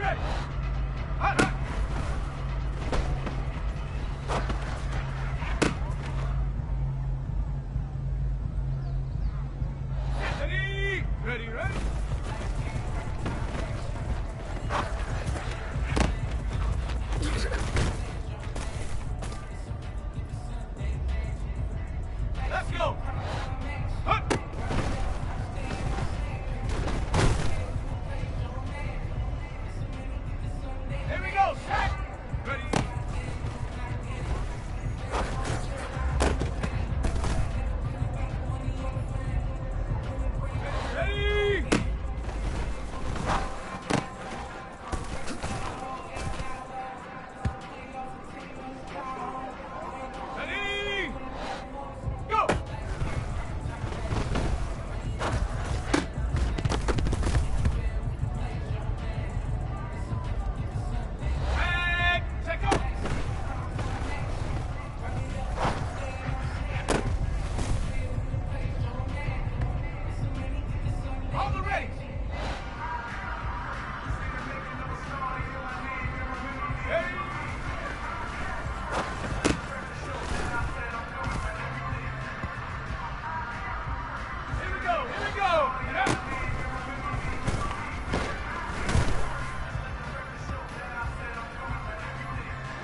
ready. Hot, hot. Ready, ready, ready. Let's go. Hut. Here we go. Set. Ready. Ready. Ready. Go. And take off. All the ready. Ready. Here we go. Here we go. Get up.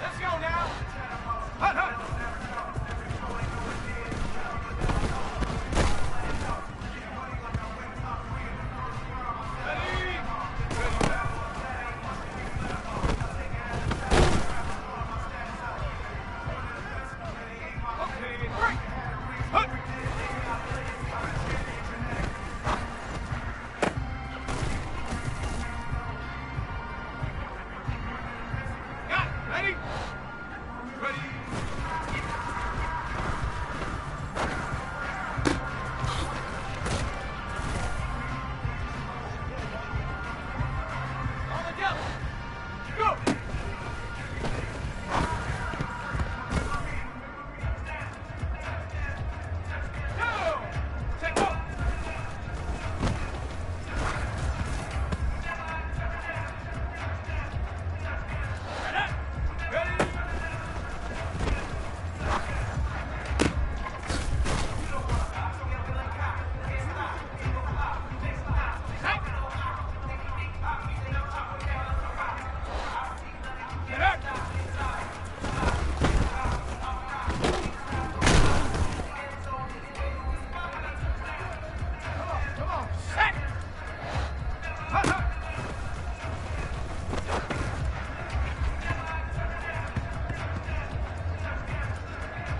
Let's go now. Hut, hut. Ready. Ready. Okay, break. Hut. Got it. Ready? Ready. On the jump. Go. Go. Take off. Ready? Get up. Come on. Set. Hut, hut.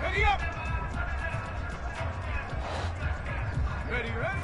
Ready up. Ready, ready.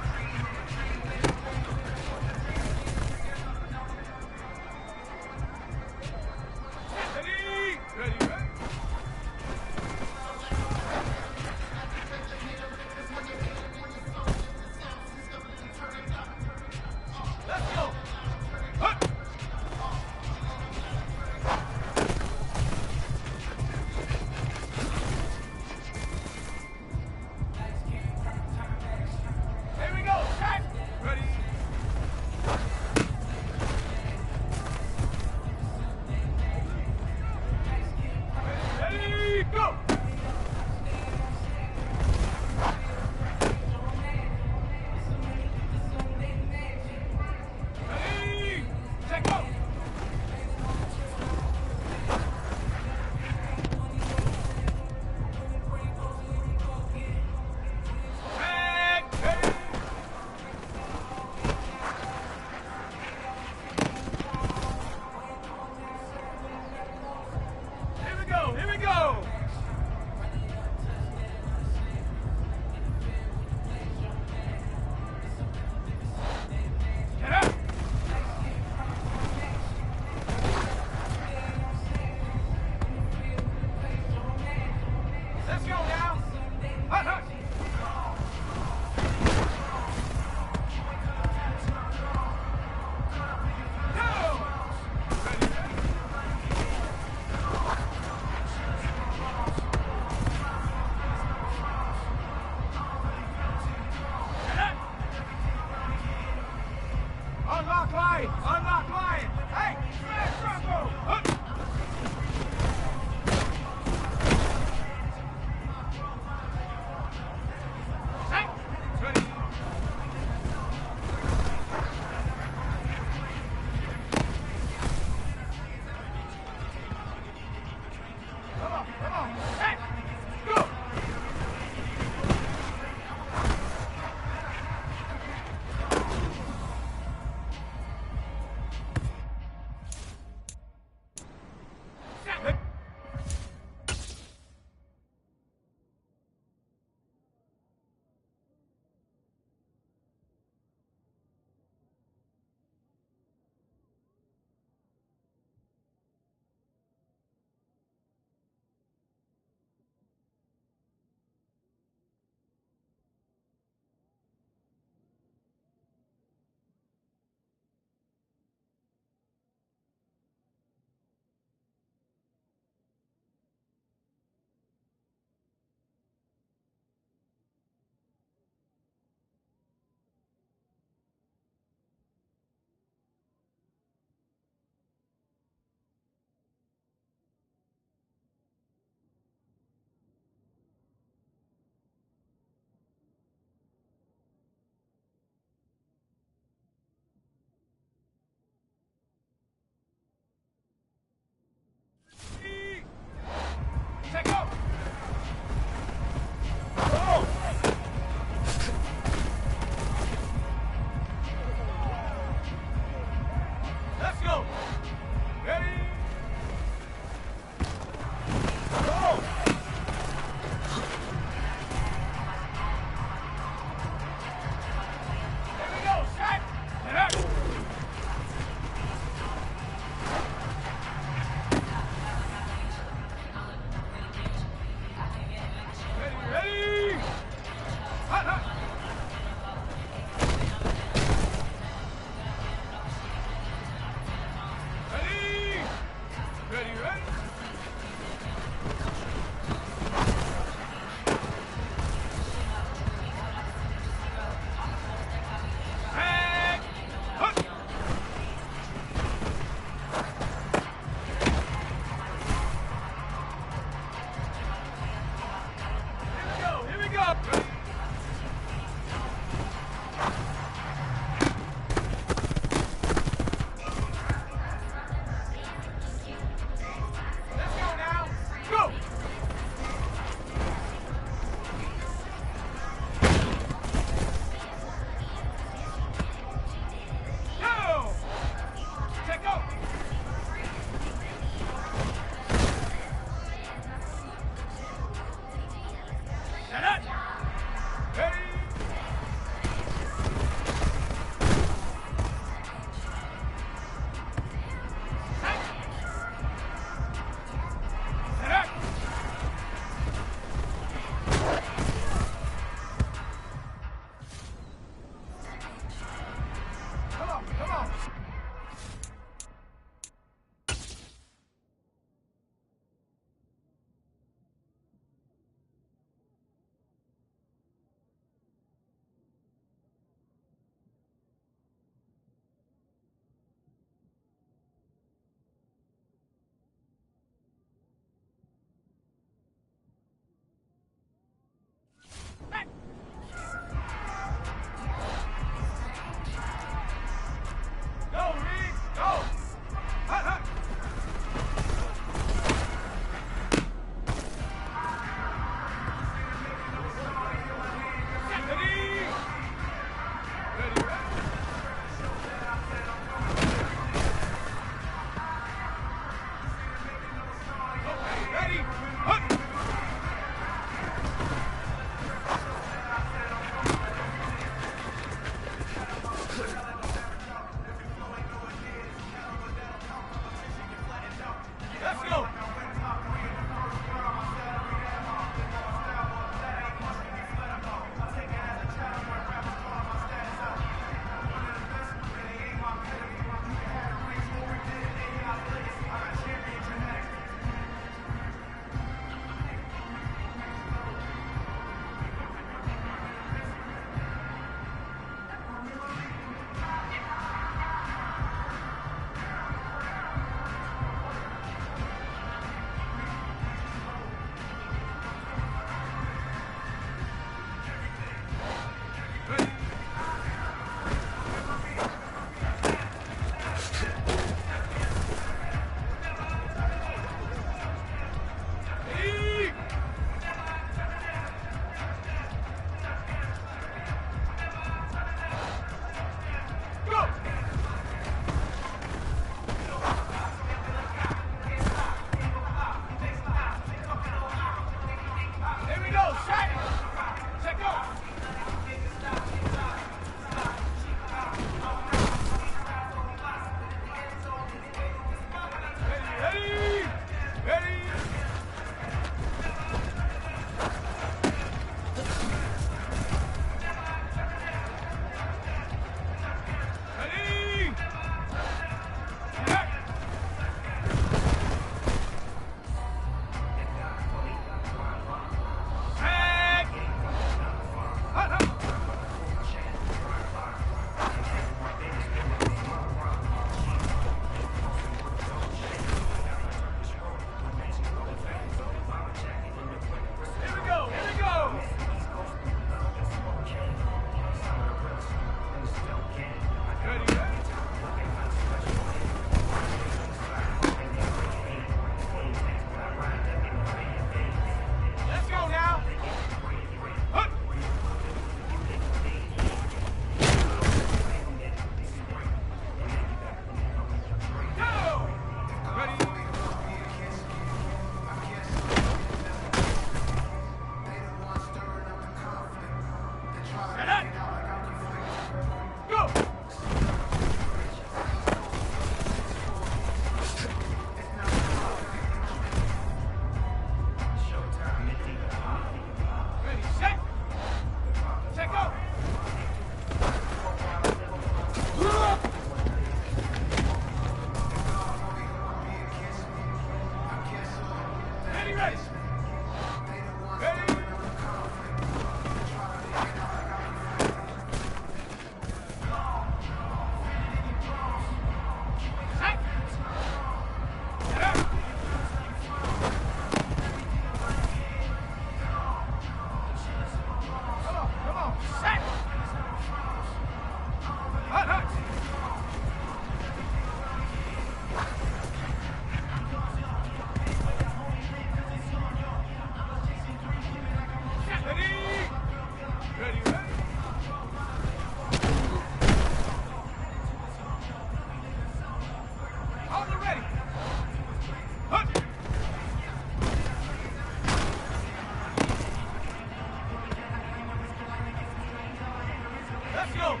Let's go.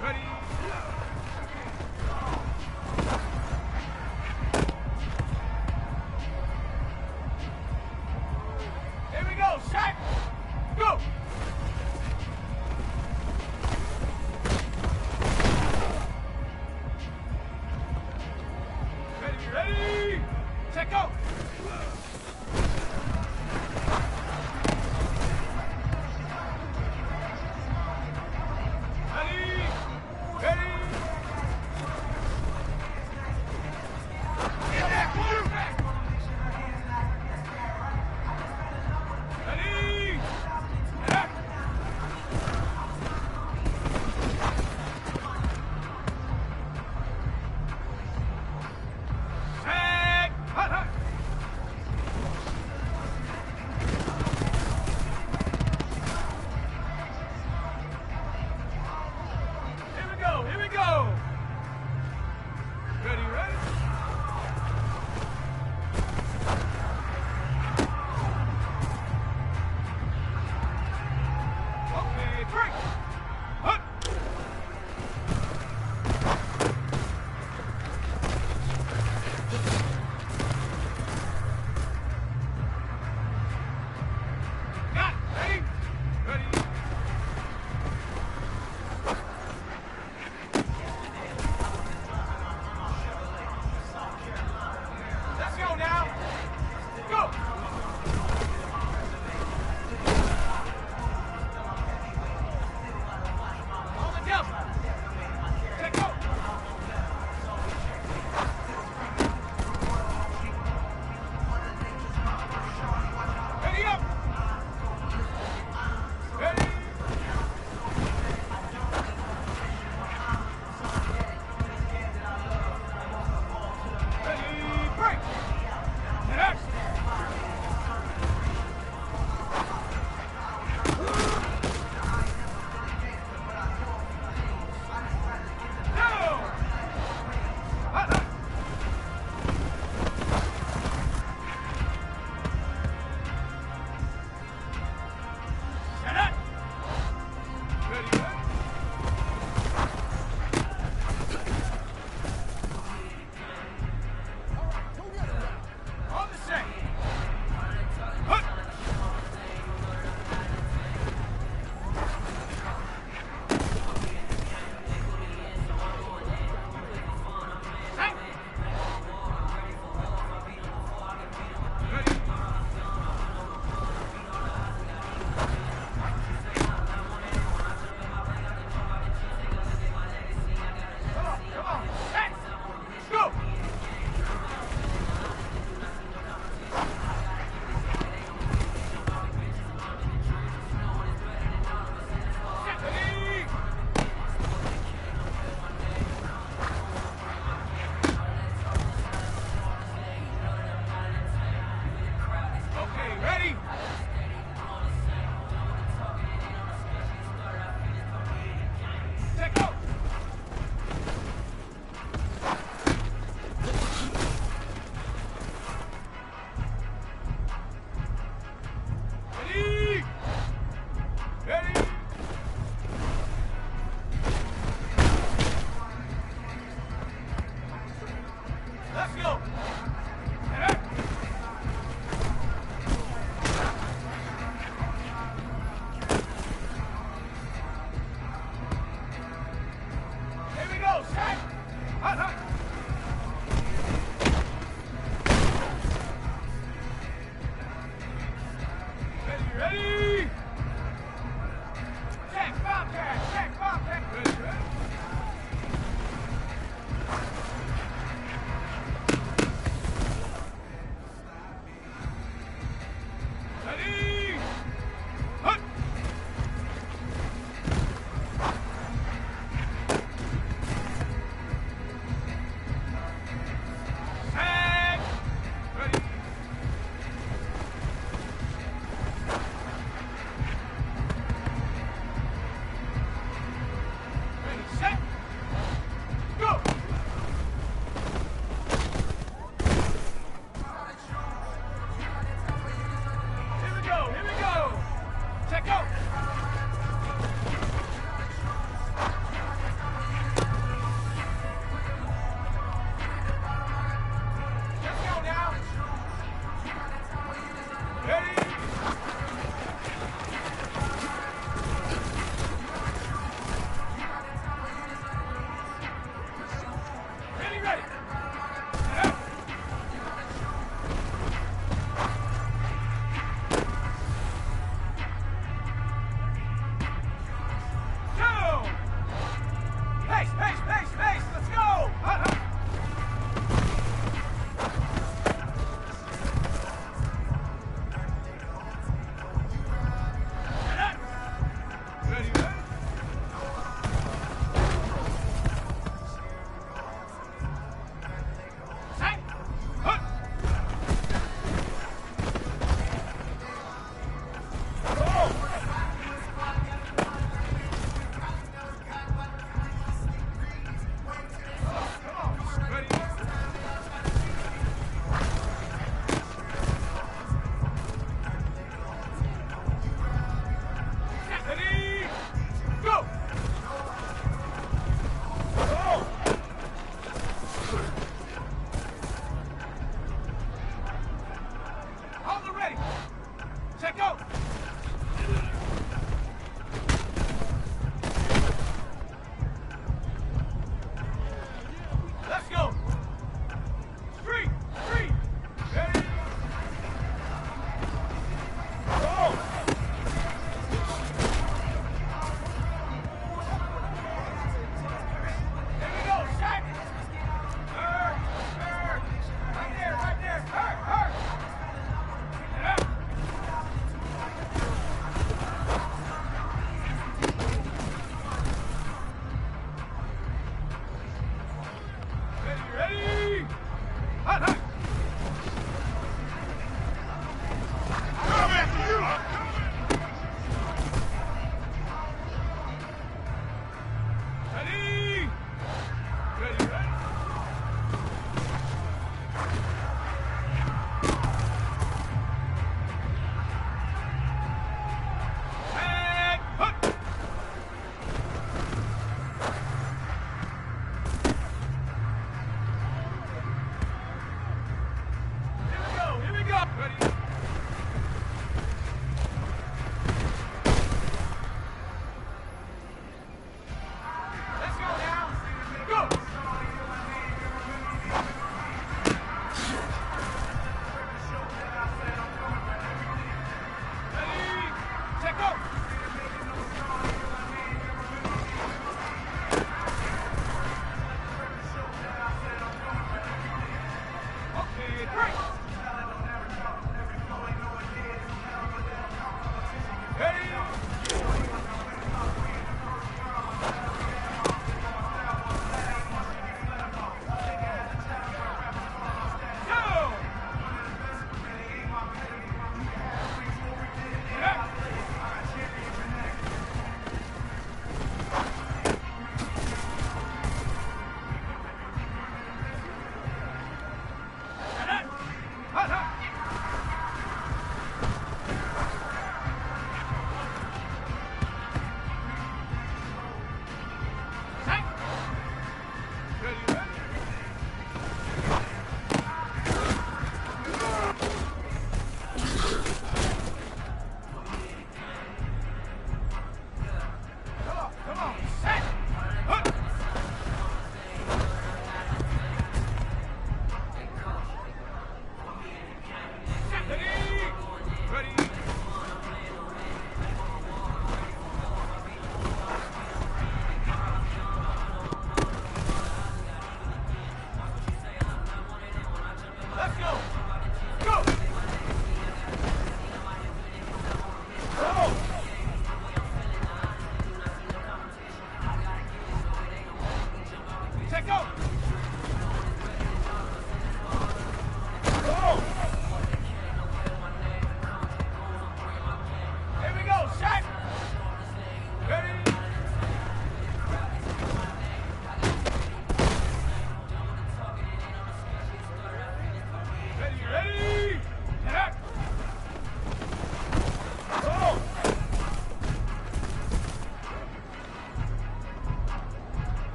Ready? Here we go. Shot. Go. Ready? Check out.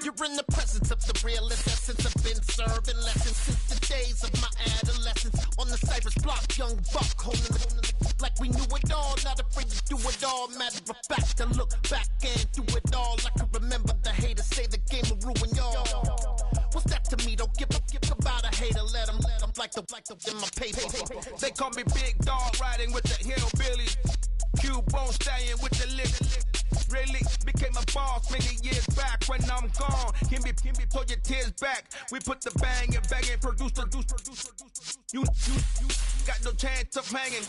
You're in the presence of the realest essence. I've been serving lessons since the days of my adolescence. On the Cypress block, young buck, holding the like we knew it all. Not afraid to do it all. Matter of fact, to look back and do it all. I can remember the haters say the game will ruin y'all. What's that to me? Don't give about a hater. Let them like the in my paper. They call me Big Dog, riding with the hillbillies. Q-Bone stallion with the lip. Really became a boss many years back. When I'm gone, Kimby, pull your tears back. We put the bang and produce. You got no chance of hanging.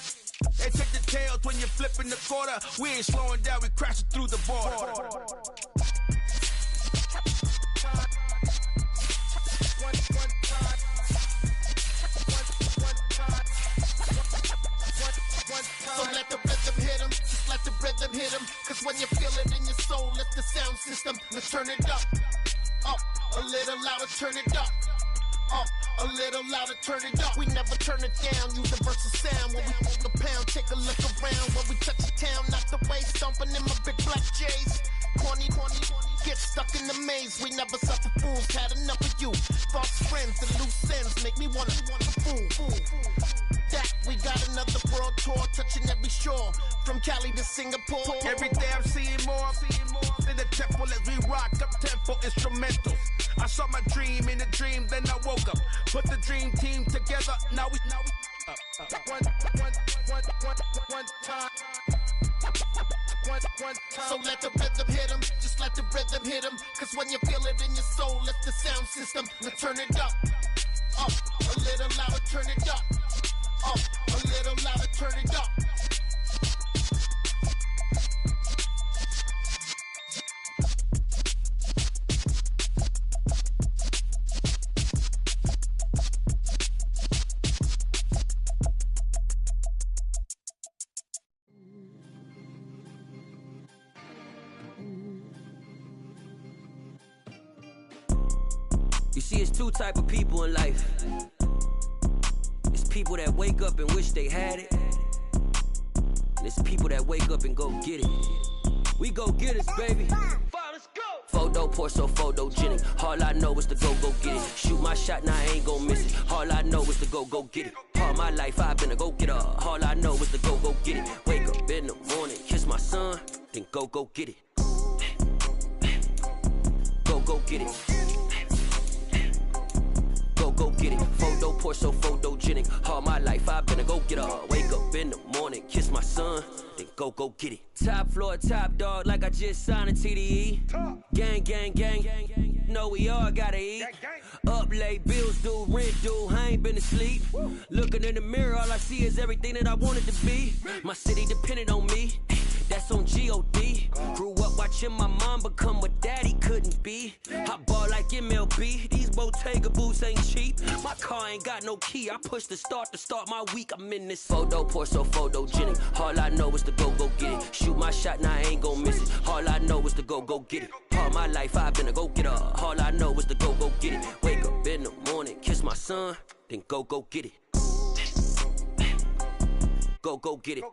They take the tails when you're flipping the quarter. We ain't slowing down, we crashing through the border. So let the rhythm hit him, just let the rhythm hit him. Cause when you feel it in your soul, lift the sound system. Let's turn it up, a little louder, turn it up. A little louder, turn it up. We never turn it down, universal sound. When we move the pound, take a look around. When we touch the town, not the way, stomping in my big black J's. Corny, get stuck in the maze. We never suffer fools, had enough of you. False friends and loose ends make me wanna fool. That we got another world tour, touching every shore, from Cali to Singapore. Every day I'm seeing more in the temple as we rock up tempo instrumentals. I saw my dream in a dream, then I woke up. Put the dream team together, now we one time. So let the rhythm hit him, just let the rhythm hit him. Cause when you feel it in your soul, lift the sound system. Now turn it up, a little louder, turn it up. A little louder, turn it up. You see, it's two type of people in life. It's people that wake up and wish they had it, and it's people that wake up and go get it. We go get it, baby. Let's go. Photo pour so photogenic. All I know is to go get it. Shoot my shot, now I ain't gon' miss it. All I know is to go get it. All my life I've been a go getter. All I know is to go get it. Wake up in the morning, kiss my son, then go get it. Go get it. Go get it. Photo pour so photogenic. All my life I've been a go getter. Wake up in the morning, kiss my son, then go get it. Top floor, top dog, like I just signed a TDE. Gang. Know we all gotta eat. Up late, bills due, rent due. I ain't been asleep. Looking in the mirror, all I see is everything that I wanted to be. My city depended on me. That's on G.O.D. Grew up watching my mom become what daddy couldn't be. I ball like MLB. These Bottega boots ain't cheap. My car ain't got no key. I push the start to start my week. I'm in this photo pour so photogenic. All I know is to go get it. Shoot my shot, now I ain't gon' miss it. All I know is to go get it. All my life I've been a go getter. All I know is to go get it. Wake up in the morning, kiss my son, then go get it. Go get it.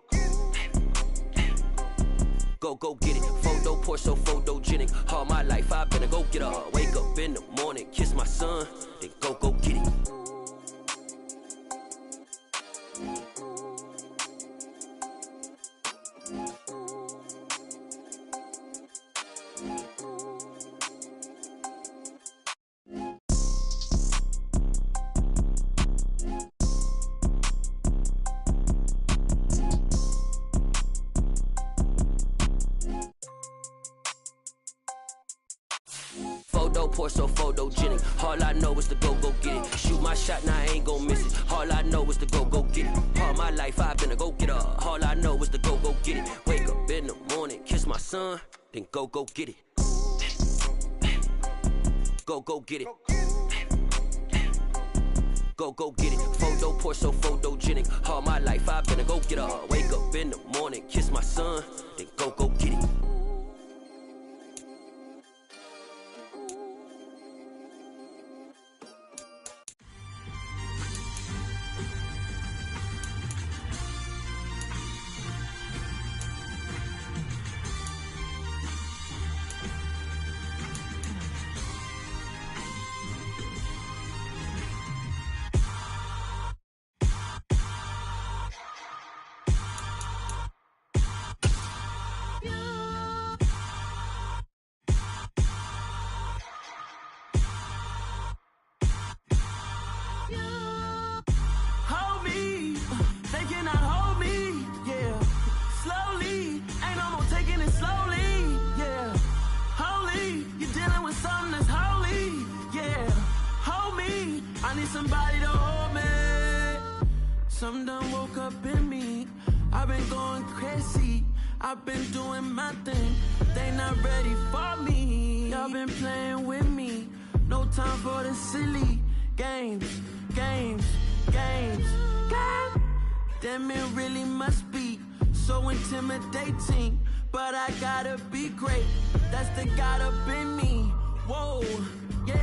Go get it. Photo pour so photogenic. All my life I've been a go getter. Wake up in the morning, kiss my son, then go get it. Photo pour so photogenic. All I know is to go get it. Shoot my shot, now I ain't gon' miss it. All I know is to go get it. All my life I've been a go getter. All I know is to go get it. Wake up in the morning, kiss my son, then go get it. Go get it. Go get it. Photo pour so photogenic. All my life I've been a go getter. Wake up in the morning, kiss my son, then go get it. I need somebody to hold me. Something done woke up in me. I've been going crazy. I've been doing my thing. They not ready for me. Y'all been playing with me. No time for the silly games. Damn, it really must be so intimidating. But I gotta be great. That's the God up in me. Whoa, yeah.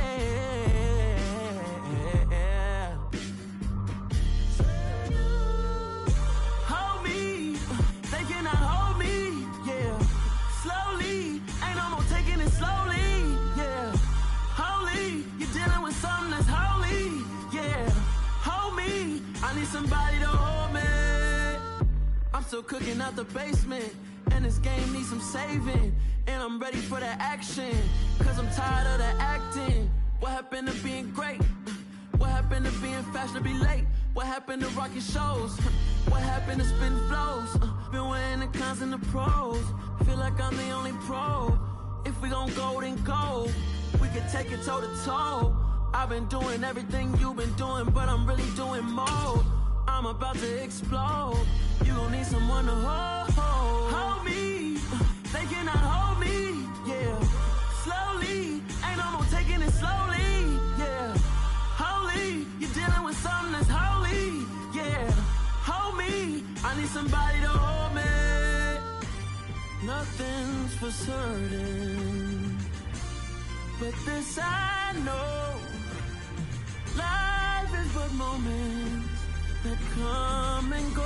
Hold me, they cannot hold me, yeah. Slowly, ain't no more taking it slowly, yeah. Holy, you're dealing with something that's holy, yeah. Hold me, I need somebody to hold me. I'm still cooking out the basement, and this game needs some saving. And I'm ready for the action, cause I'm tired of the acting. What happened to being great? What happened to being fashionably late? What happened to rocking shows? What happened to spitting flows? Been weighing the cons and the pros. Feel like I'm the only pro. If we gon' go, then go. We can take it toe to toe. I've been doing everything you've been doing, but I'm really doing more. I'm about to explode. You gon' need someone to hold me. They cannot hold me, yeah. Slowly, ain't no more taking it slowly, yeah. Holy, you're dealing with something that's holy, yeah. Hold me, I need somebody to hold me. Nothing's for certain, but this I know. Life is but moments that come and go.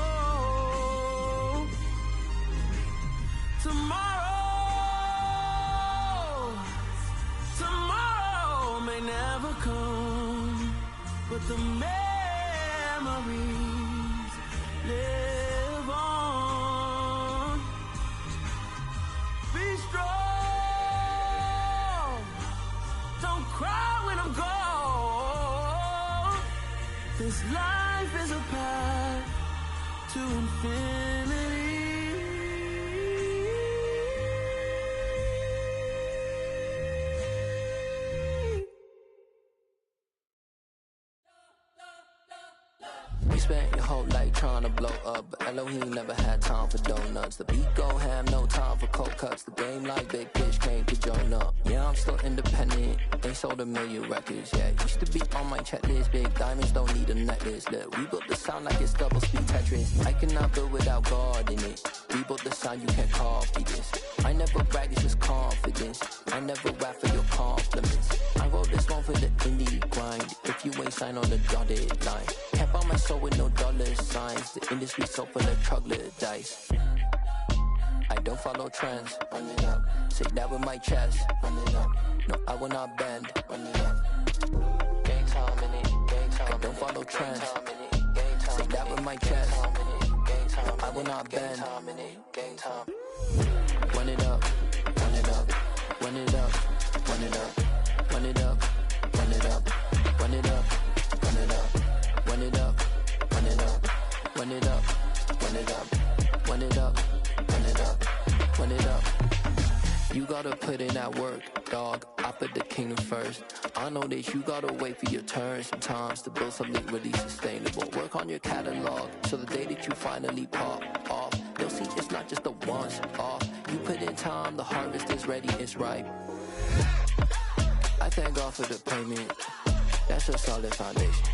Tomorrow may never come, but the memories live on. Be strong, don't cry when I'm gone. This life is a path to infinity. Spent your whole life trying to blow up, but Elohim never had time for donuts. The beat go ham, no time for cold cuts. The game like Big Fish came to join up. Yeah, I'm still independent, ain't sold a million records yet. Used to be on my checklist, big diamonds don't need a necklace. Look, we built the sound like it's double speed Tetris. I cannot build without God in it. We built the sound, you can't copy this. I never brag, it's just confidence. I never rap for your compliments. I wrote this one for the indie grind. If you ain't signed on the dotted line, can't buy my soul with no dollar signs. The industry so full of troglodytes. I don't follow trends. Run it up. Say that with my chest. Run it up. No, I will not bend. Run it up. Gang time in it. Gang time. I don't follow trends. Say that with my chest. No, I will not bend. Gang time. Run it up. Run it up. Run it up. Run it up. Run it up. Run it up. Run it up. Run it up. Run it up. Run it up. Run it up. Run it up. Run it up. Run it up. Run it up. You gotta put in that work, dog. I put the kingdom first. I know that you gotta wait for your turn sometimes to build something really sustainable. Work on your catalog so the day that you finally pop off, they'll see it's not just a once off. You put in time, the harvest is ready, it's ripe. I thank God for the payment. That's a solid foundation.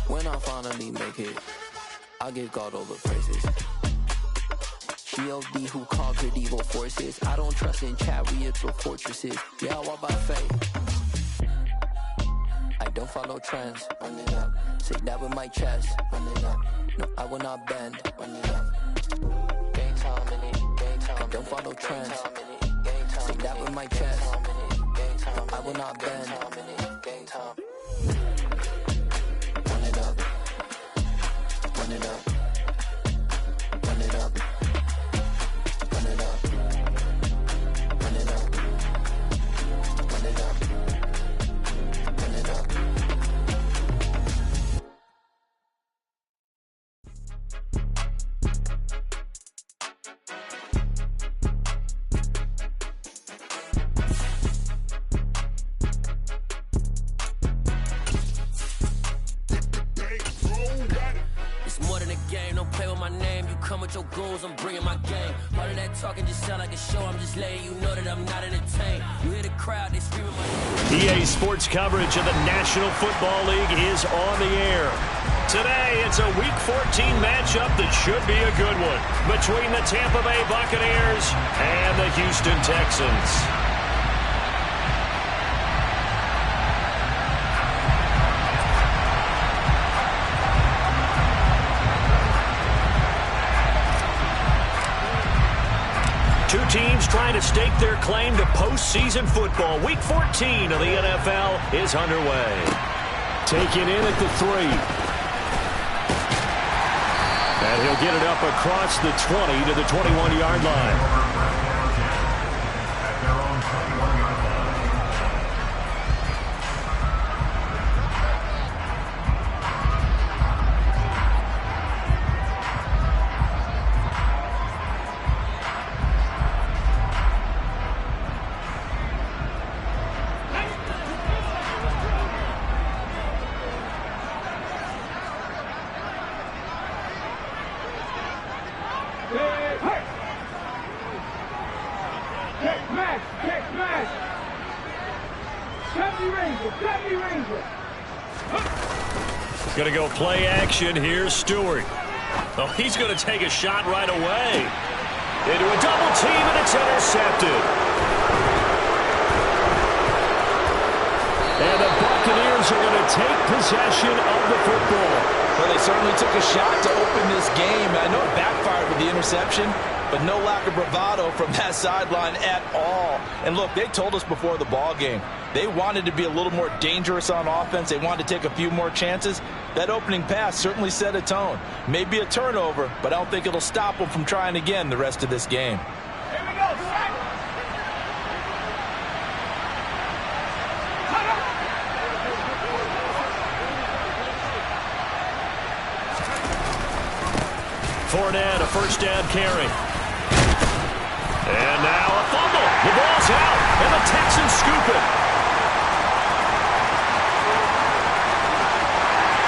When I finally make it, I'll give God all the praises. G.O.D. who conquered evil forces. I don't trust in chariots or fortresses. Yeah, I walk by faith. I don't follow trends. Run it up. Say that with my chest. Run it up. No, I will not bend. Run it up. Gang time in it. Gang time. I don't follow trends. Say that with my chest. No, I will not bend. Gang time. Run it up. Run it up. Run it up. Run it up. Run it up. Run it up. Run it up. game. Don't play with my name. You come with your goons, I'm bringing my game. All of that talking just sound like a show. I'm just letting you know that I'm not entertained. You hear the crowd, they screaming my name. EA Sports coverage of the National Football League is on the air. Today, it's a Week 14 matchup that should be a good one between the Tampa Bay Buccaneers and the Houston Texans. Two teams trying to stake their claim to postseason football. Week 14 of the NFL is underway. Taken in at the 3. And he'll get it up across the 20 to the 21-yard line. Going to go play action. Here's Stewart. Oh, he's going to take a shot right away. Into a double team, and it's intercepted. And the Buccaneers are going to take possession of the football. Well, they certainly took a shot to open this game. I know it backfired with the interception, but no lack of bravado from that sideline at all. And look, they told us before the ball game, they wanted to be a little more dangerous on offense. They wanted to take a few more chances. That opening pass certainly set a tone. Maybe a turnover, but I don't think it'll stop them from trying again the rest of this game. Here we go, Zach. Fournette, a first down carry. And now a fumble. The ball's out, and the Texans scoop it.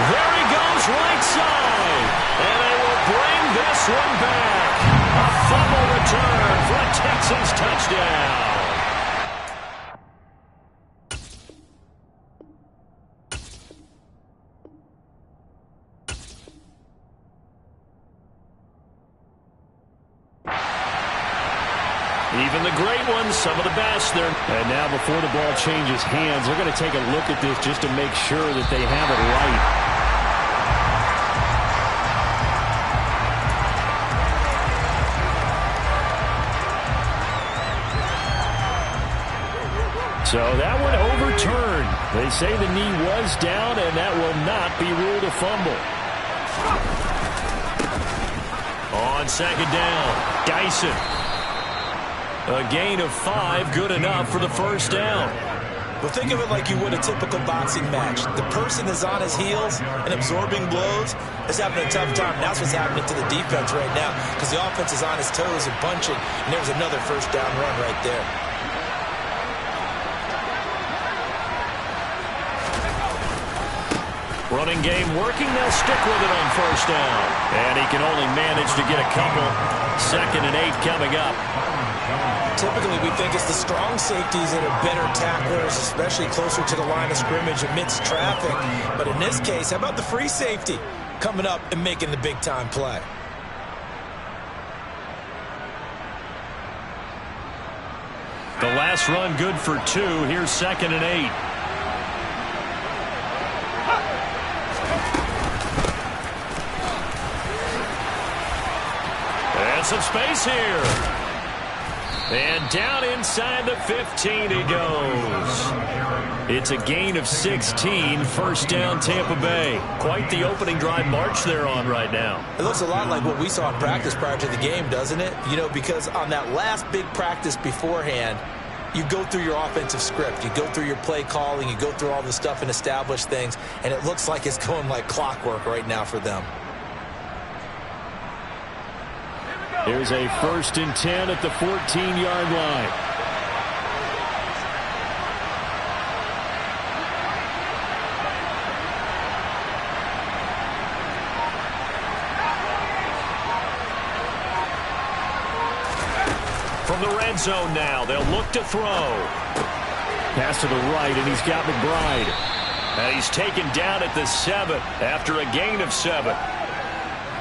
There he goes, right side. And they will bring this one back. A fumble return for a Texans touchdown. Even the great ones, some of the best. And now before the ball changes hands, they're going to take a look at this just to make sure that they have it right. So that one overturned. They say the knee was down, and that will not be ruled a fumble. On second down, Dyson. A gain of 5, good enough for the first down. Well, think of it like you would a typical boxing match. The person is on his heels and absorbing blows is having a tough time. That's what's happening to the defense right now because the offense is on his toes and punching, and there's another first down run right there. Running game working. They'll stick with it on first down. And he can only manage to get a couple. 2nd and 8 coming up. Typically, we think it's the strong safeties that are better tacklers, especially closer to the line of scrimmage amidst traffic. But in this case, how about the free safety coming up and making the big-time play? The last run good for 2. Here's 2nd and 8. And some space here. And down inside the 15 he goes. It's a gain of 16. First down, Tampa Bay. Quite the opening drive march they're on right now. It looks a lot like what we saw in practice prior to the game, doesn't it? You know, because on that last big practice beforehand, you go through your offensive script. You go through your play calling. You go through all the stuff and establish things. And it looks like it's going like clockwork right now for them. Here's a 1st and 10 at the 14-yard line. red zone now. They'll look to throw. Pass to the right, and he's got McBride. And he's taken down at the 7 after a gain of 7.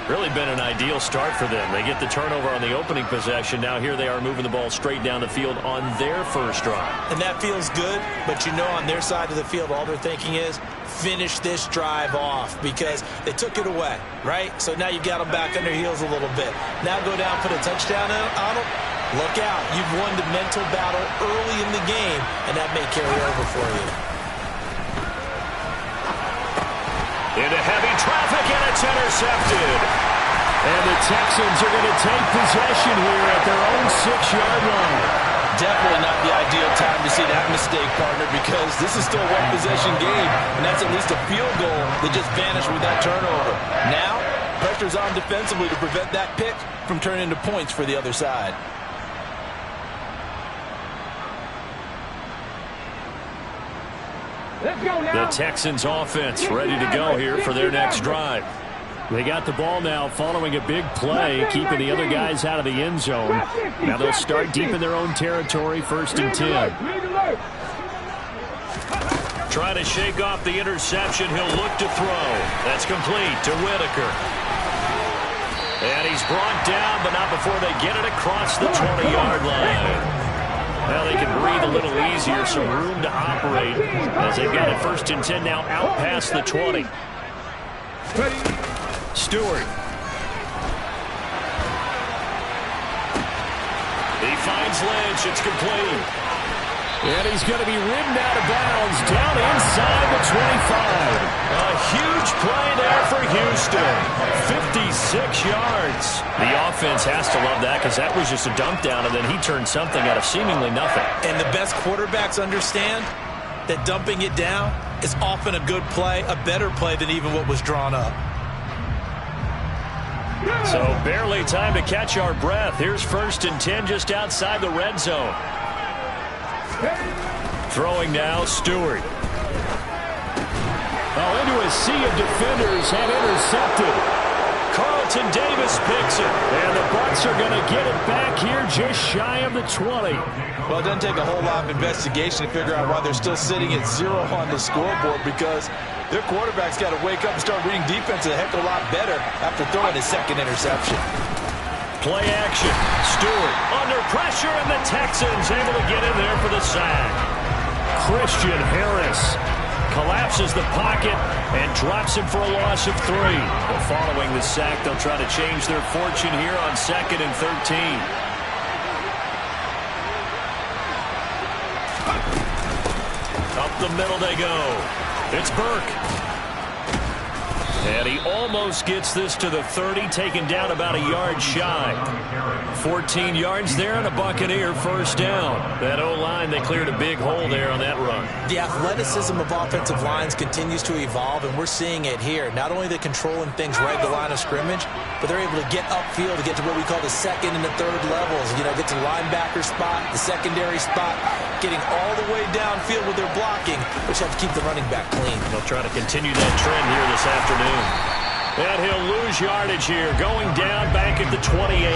Really been an ideal start for them. They get the turnover on the opening possession. Now here they are moving the ball straight down the field on their first drive. And that feels good, but you know on their side of the field all they're thinking is finish this drive off because they took it away, right? So now you've got them back on their heels a little bit. Now go down, put a touchdown on them. Look out. You've won the mental battle early in the game, and that may carry over for you. Into heavy traffic, and it's intercepted. And the Texans are going to take possession here at their own 6-yard line. Definitely not the ideal time to see that mistake, partner, because this is still a one-possession game, and that's at least a field goal that just vanished with that turnover. Now, pressure's on defensively to prevent that pick from turning into points for the other side. The Texans offense ready to go here for their next drive. They got the ball now following a big play, keeping the other guys out of the end zone. Now they'll start deep in their own territory, 1st and 10. Trying to shake off the interception. He'll look to throw. That's complete to Whitaker. And he's brought down, but not before they get it across the 20-yard line. Well, they can breathe a little easier, some room to operate as they've got it 1st and 10 now out past the 20. Stewart. He finds Lynch. It's complete. And he's going to be ridden out of bounds down inside the 25. A huge play there for Houston. 56 yards. The offense has to love that because that was just a dump down, and then he turned something out of seemingly nothing. And the best quarterbacks understand that dumping it down is often a good play, a better play than even what was drawn up. So barely time to catch our breath. Here's 1st and 10 just outside the red zone. Throwing now, Stewart. Oh, into a sea of defenders and intercepted. Carlton Davis picks it. And the Bucs are going to get it back here just shy of the 20. Well, it doesn't take a whole lot of investigation to figure out why they're still sitting at 0 on the scoreboard because their quarterback's got to wake up and start reading defense a heck of a lot better after throwing his 2nd interception. Play action. Stewart under pressure, and the Texans able to get in there for the sack. Christian Harris collapses the pocket and drops him for a loss of 3. But following the sack, they'll try to change their fortune here on 2nd and 13. Up the middle they go. It's Burke. And he almost gets this to the 30, taken down about a yard shy. 14 yards there and a Buccaneer 1st down. That O-line, they cleared a big hole there on that run. The athleticism of offensive lines continues to evolve, and we're seeing it here. Not only the controlling things right at the line of scrimmage, but they're able to get upfield to get to what we call the 2nd and the 3rd levels. You know, get to the linebacker spot, the secondary spot, getting all the way downfield with their blocking, which have to keep the running back clean. They'll try to continue that trend here this afternoon. And he'll lose yardage here, going down back at the 28.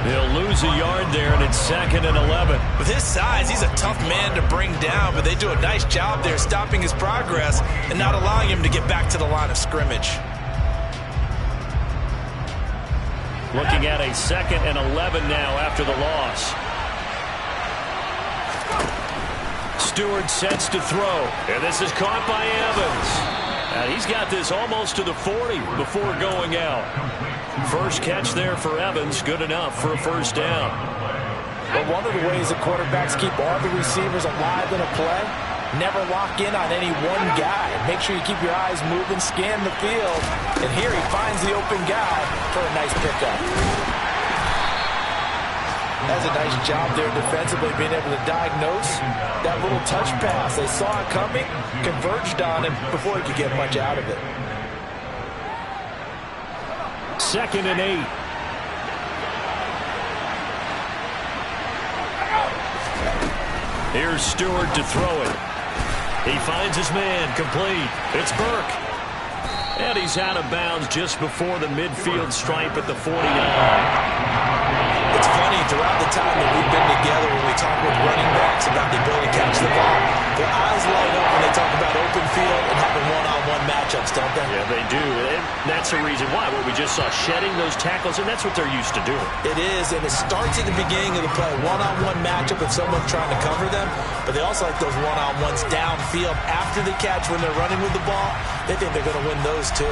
He'll lose a yard there, and it's 2nd and 11. With his size, he's a tough man to bring down, but they do a nice job there stopping his progress and not allowing him to get back to the line of scrimmage. Looking at a 2nd and 11 now after the loss. Stewart sets to throw, and this is caught by Evans. And he's got this almost to the 40 before going out. First catch there for Evans, good enough for a 1st down. But one of the ways that quarterbacks keep all the receivers alive in a play, never lock in on any one guy. Make sure you keep your eyes moving, scan the field, and here he finds the open guy for a nice pickup. That's a nice job there defensively, being able to diagnose that little touch pass. They saw it coming, converged on him before he could get much out of it. 2nd and 8. Here's Stewart to throw it. He finds his man, complete. It's Burke. And he's out of bounds just before the midfield stripe at the 49. It's funny throughout the time that we've been together, when we talk with running backs about the ability to catch the ball, their eyes light up when they talk about open field and having one-on-one matchups, don't they? Yeah, they do. And that's the reason why. What we just saw, shedding those tackles, and that's what they're used to doing. It is, and it starts at the beginning of the play. One-on-one matchup if someone's trying to cover them, but they also like those one-on-ones downfield after the catch when they're running with the ball. They think they're going to win those too.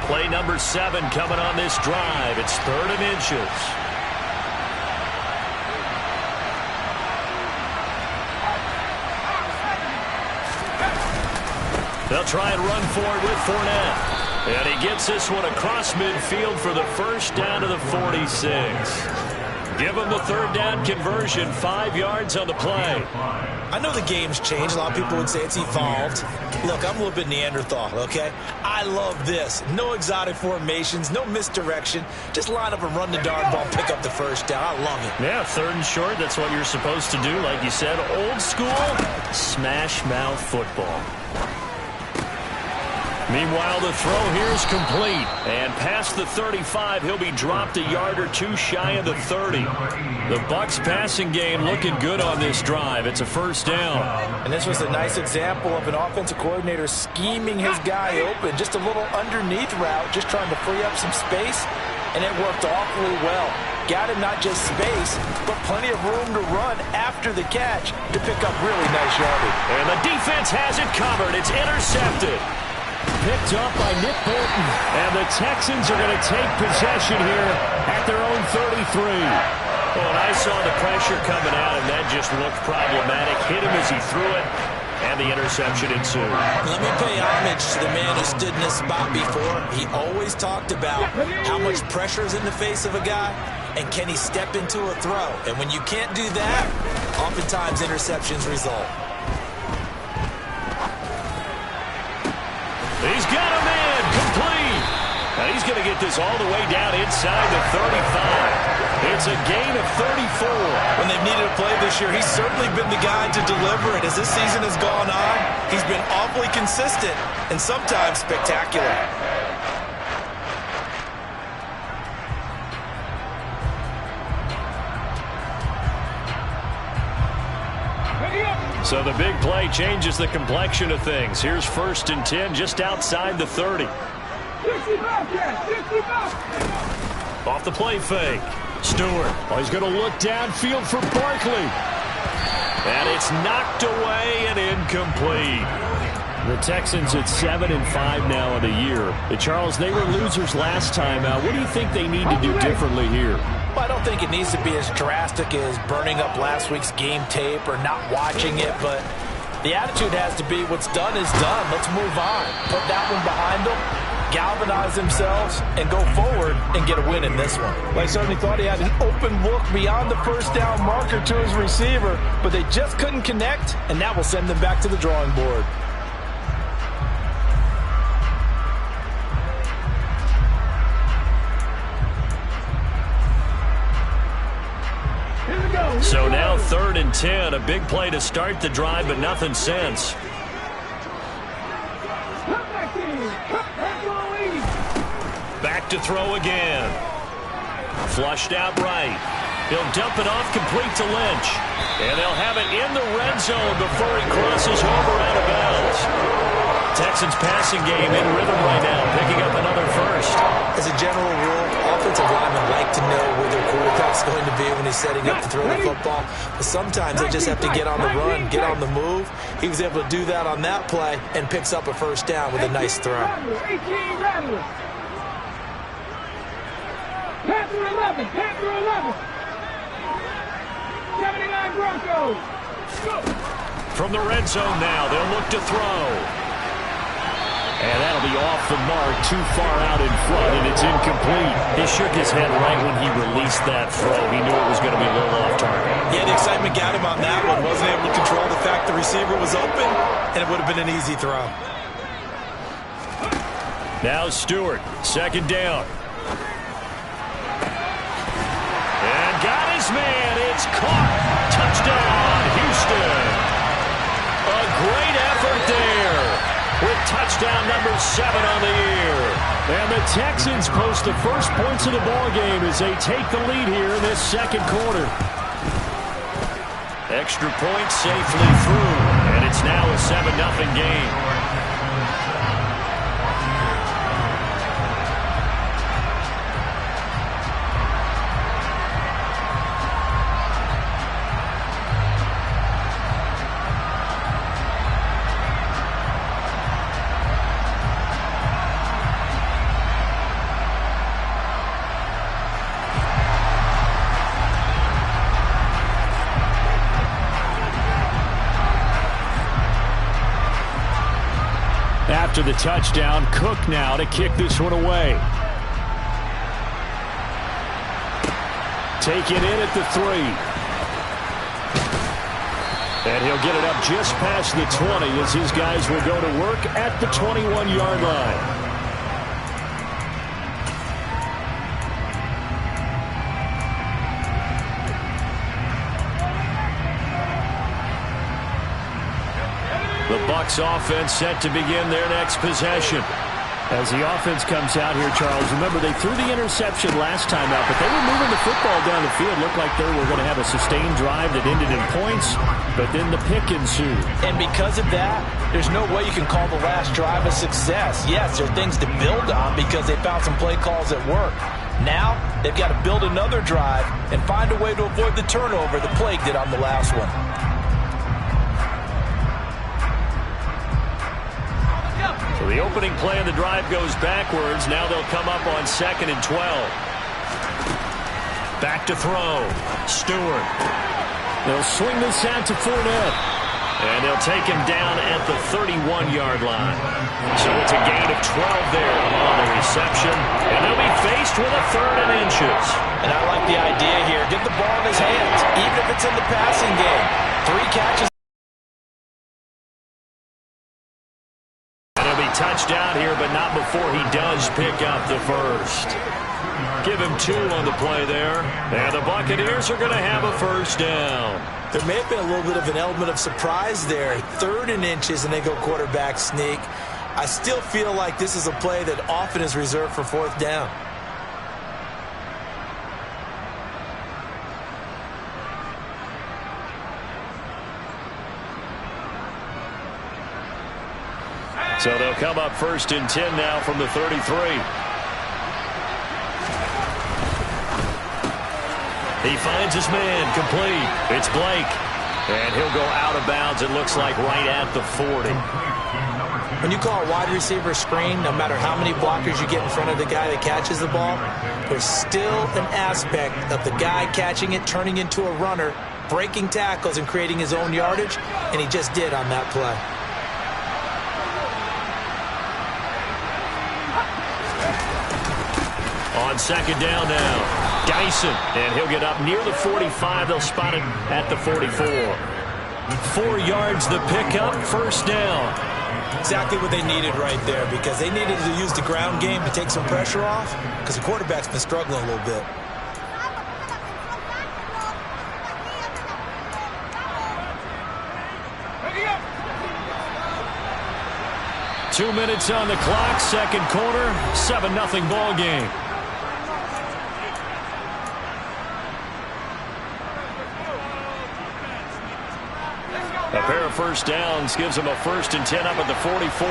Play number 7 coming on this drive. It's 3rd and inches. They'll try and run forward with Fournette. And he gets this one across midfield for the first down to the 46. Give him the 3rd down conversion, 5 yards on the play. I know the game's changed. A lot of people would say it's evolved. Look, I'm a little bit Neanderthal, okay? I love this. No exotic formations, no misdirection. Just line up and run the darn ball, pick up the first down. I love it. Yeah, 3rd and short, that's what you're supposed to do. Like you said, old school, smash mouth football. Meanwhile, the throw here is complete. And past the 35, he'll be dropped a yard or two shy of the 30. The Bucs passing game looking good on this drive. It's a first down. And this was a nice example of an offensive coordinator scheming his guy open. Just a little underneath route, just trying to free up some space. And it worked awfully well. Got him not just space, but plenty of room to run after the catch to pick up really nice yardage. And the defense has it covered. It's intercepted. Picked up by Nick Bolton. And the Texans are going to take possession here at their own 33. Well, and I saw the pressure coming out, and that just looked problematic. Hit him as he threw it, and the interception ensued. Let me pay homage to the man who stood in this spot before. He always talked about how much pressure is in the face of a guy, and can he step into a throw. And when you can't do that, oftentimes interceptions result. He's got him in, complete. And he's going to get this all the way down inside the 35. It's a gain of 34. When they've needed a play this year, he's certainly been the guy to deliver it. As this season has gone on, he's been awfully consistent and sometimes spectacular. So the big play changes the complexion of things. Here's 1st and 10 just outside the 30. Off the play fake. Stewart. Oh, he's going to look downfield for Barkley. And it's knocked away and incomplete. The Texans at 7-5 now in the year. Charles, they were losers last time out. What do you think they need to do differently here? Well, I don't think it needs to be as drastic as burning up last week's game tape or not watching it, but the attitude has to be what's done is done. Let's move on. Put that one behind them, galvanize themselves, and go forward and get a win in this one. Well, I certainly thought he had an open look beyond the first down marker to his receiver, but they just couldn't connect, and that will send them back to the drawing board. So now 3rd and 10, a big play to start the drive, but nothing since. Back to throw again. Flushed out right. He'll dump it off complete to Lynch. And they'll have it in the red zone before he crosses over out of bounds. Texans passing game in rhythm right now, picking up another first. As a general rule, offensive linemen like to know where their quarterback's going to be when he's setting up to throw the football. But sometimes they just have to get on the run, get on the move. He was able to do that on that play and picks up a first down with a nice throw. Panther 11, Panther 11. 79 Broncos. From the red zone now, they'll look to throw. And that'll be off the mark, too far out in front, and it's incomplete. He shook his head right when he released that throw. He knew it was going to be a little off target. Yeah, the excitement got him on that one. Wasn't able to control the fact the receiver was open, and it would have been an easy throw. Now Stewart, 2nd down. And got his man. It's caught. touchdown number 7 on the year. And the Texans post the first points of the ball game as they take the lead here in this second quarter. Extra point safely through, and it's now a 7-0 game. After the touchdown, Cook now to kick this one away. Taken in at the 3. And he'll get it up just past the 20 as his guys will go to work at the 21-yard line. The Bucs offense set to begin their next possession. As the offense comes out here, Charles, remember they threw the interception last time out, but they were moving the football down the field. Looked like they were going to have a sustained drive that ended in points, but then the pick ensued. And because of that, there's no way you can call the last drive a success. Yes, there are things to build on because they found some play calls that work. Now, they've got to build another drive and find a way to avoid the turnover the plague did on the last one. So the opening play of the drive goes backwards. Now they'll come up on 2nd and 12. Back to throw. Stewart. They'll swing this out to Fournette. And they'll take him down at the 31-yard line. So it's a gain of 12 there on the reception. And they'll be faced with a 3rd and inches. And I like the idea here. Get the ball in his hands, even if it's in the passing game. 3 catches. Touchdown here, but not before he does pick up the first. Give him 2 on the play there. And the Buccaneers are going to have a first down. There may have been a little bit of an element of surprise there. 3rd and inches, and they go quarterback sneak. I still feel like this is a play that often is reserved for 4th down. So they'll come up 1st and 10 now from the 33. He finds his man complete. It's Blake. And he'll go out of bounds, it looks like, right at the 40. When you call a wide receiver screen, no matter how many blockers you get in front of the guy that catches the ball, there's still an aspect of the guy catching it, turning into a runner, breaking tackles and creating his own yardage, and he just did on that play. On 2nd down now, Dyson, and he'll get up near the 45. They'll spot it at the 44. 4 yards the pickup, 1st down. Exactly what they needed right there, because they needed to use the ground game to take some pressure off, because the quarterback's been struggling a little bit. Two minutes on the clock, second quarter, 7-0 ball game. A pair of first downs gives them a 1st and 10 up at the 44.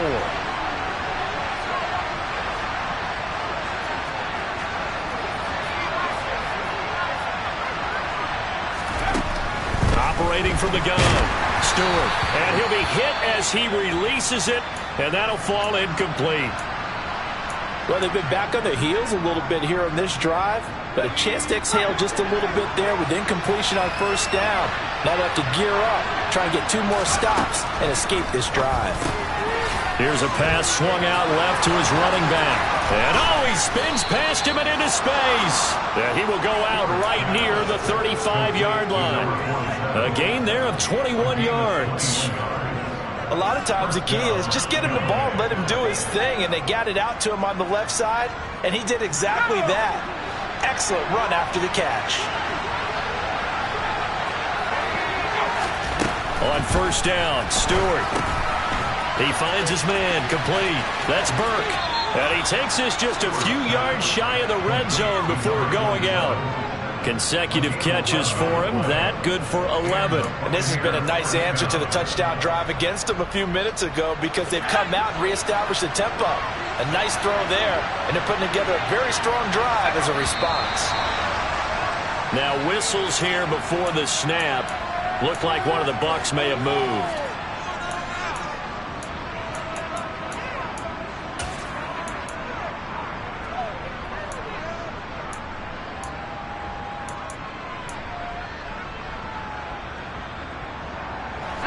Operating from the gun, Stewart. And he'll be hit as he releases it, and that'll fall incomplete. Well, they've been back on their heels a little bit here on this drive, but a chance to exhale just a little bit there with incompletion on 1st down. Now they have to gear up, try and get 2 more stops and escape this drive. Here's a pass swung out left to his running back. And he spins past him and into space. And he will go out right near the 35-yard line. A gain there of 21 yards. A lot of times the key is just get him the ball and let him do his thing, and they got it out to him on the left side, and he did exactly that. Excellent run after the catch. On 1st down, Stewart. He finds his man, complete. That's Burke. And he takes this just a few yards shy of the red zone before going out. Consecutive catches for him. That good for 11. And this has been a nice answer to the touchdown drive against them a few minutes ago because they've come out and reestablished the tempo. A nice throw there, and they're putting together a very strong drive as a response. Now whistles here before the snap. Looked like one of the Bucs may have moved.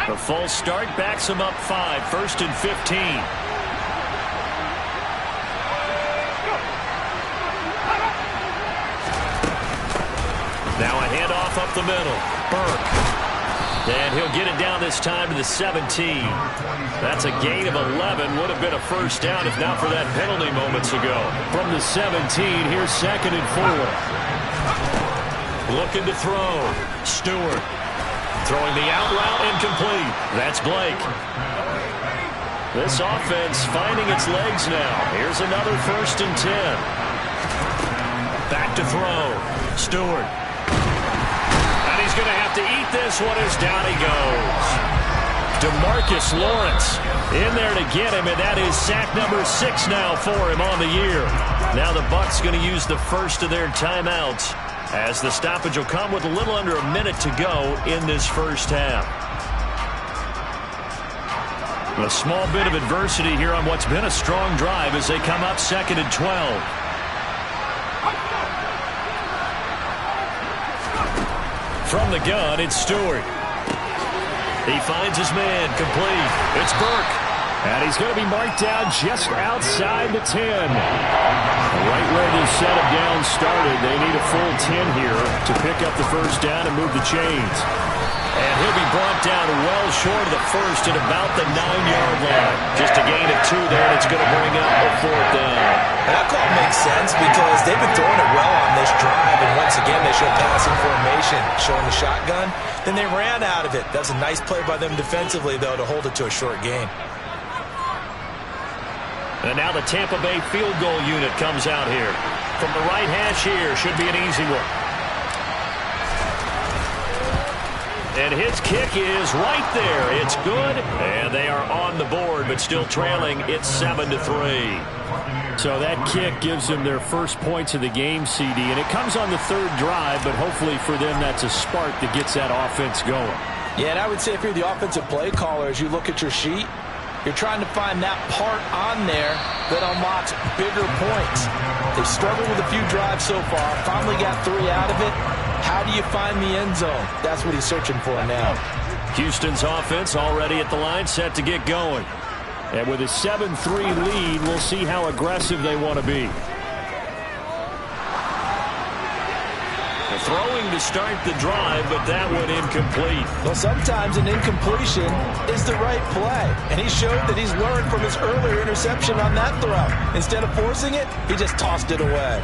The false start backs him up 5, 1st and 15. Now a handoff up the middle. Burke. And he'll get it down this time to the 17. That's a gain of 11. Would have been a first down if not for that penalty moments ago. From the 17, here's 2nd and 4. Looking to throw. Stewart. Throwing the out route, incomplete. That's Blake. This offense finding its legs now. Here's another 1st and 10. Back to throw. Stewart. And he's going to have to eat this one as down he goes. DeMarcus Lawrence in there to get him, and that is sack number 6 now for him on the year. Now the Bucs going to use the first of their timeouts, as the stoppage will come with a little under a minute to go in this first half. A small bit of adversity here on what's been a strong drive as they come up 2nd and 12. From the gun, it's Stewart. He finds his man, complete. It's Burke. And he's going to be marked down just outside the 10. Right where this set of downs started, they need a full 10 here to pick up the first down and move the chains. And he'll be brought down well short of the first at about the 9-yard line. Just a gain of 2 there, and it's going to bring up a 4th down. And that call makes sense because they've been throwing it well on this drive, and once again they show passing formation, showing the shotgun. Then they ran out of it. That's a nice play by them defensively, though, to hold it to a short gain. And now the Tampa Bay field goal unit comes out here. From the right hash here, should be an easy one. And his kick is right there. It's good. And they are on the board, but still trailing. It's 7-3. So that kick gives them their first points of the game, CD. And it comes on the 3rd drive, but hopefully for them that's a spark that gets that offense going. Yeah, and I would say if you're the offensive play caller, as you look at your sheet, you're trying to find that part on there that unlocks bigger points. They've struggled with a few drives so far. Finally got 3 out of it. How do you find the end zone? That's what he's searching for now. Houston's offense already at the line, set to get going. And with a 7-3 lead, we'll see how aggressive they want to be. Throwing to start the drive, but that one incomplete. Well, sometimes an incompletion is the right play. And he showed that he's learned from his earlier interception on that throw. Instead of forcing it, he just tossed it away.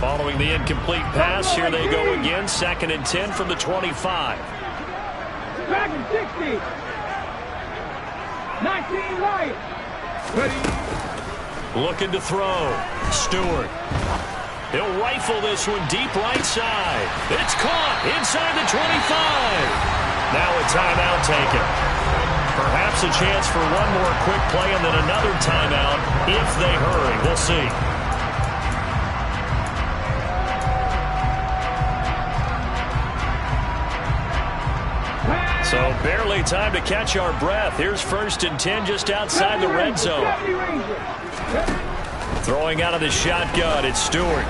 Following the incomplete pass, here they go again. 2nd and 10 from the 25. Back and 60. 19 right. Looking to throw. Stewart. He'll rifle this one deep right side. It's caught inside the 25. Now a timeout taken. Perhaps a chance for one more quick play and then another timeout if they hurry. We'll see. So barely time to catch our breath. Here's 1st and 10 just outside the red zone. Throwing out of the shotgun, it's Stewart. And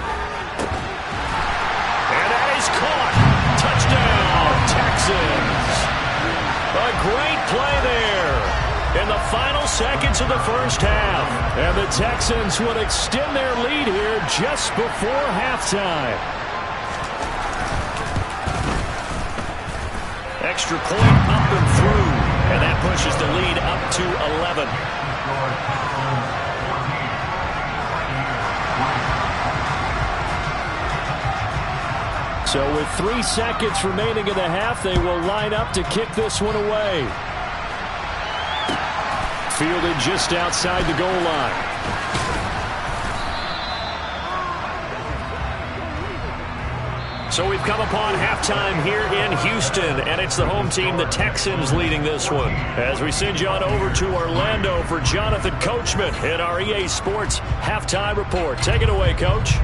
that is caught. Touchdown, Texans. A great play there in the final seconds of the first half. And the Texans would extend their lead here just before halftime. Extra point up and through, and that pushes the lead up to 11. So with 3 seconds remaining in the half, they will line up to kick this one away. Fielded just outside the goal line. So we've come upon halftime here in Houston, and it's the home team, the Texans, leading this one. As we send you on over to Orlando for Jonathan Coachman in our EA Sports Halftime Report. Take it away, Coach.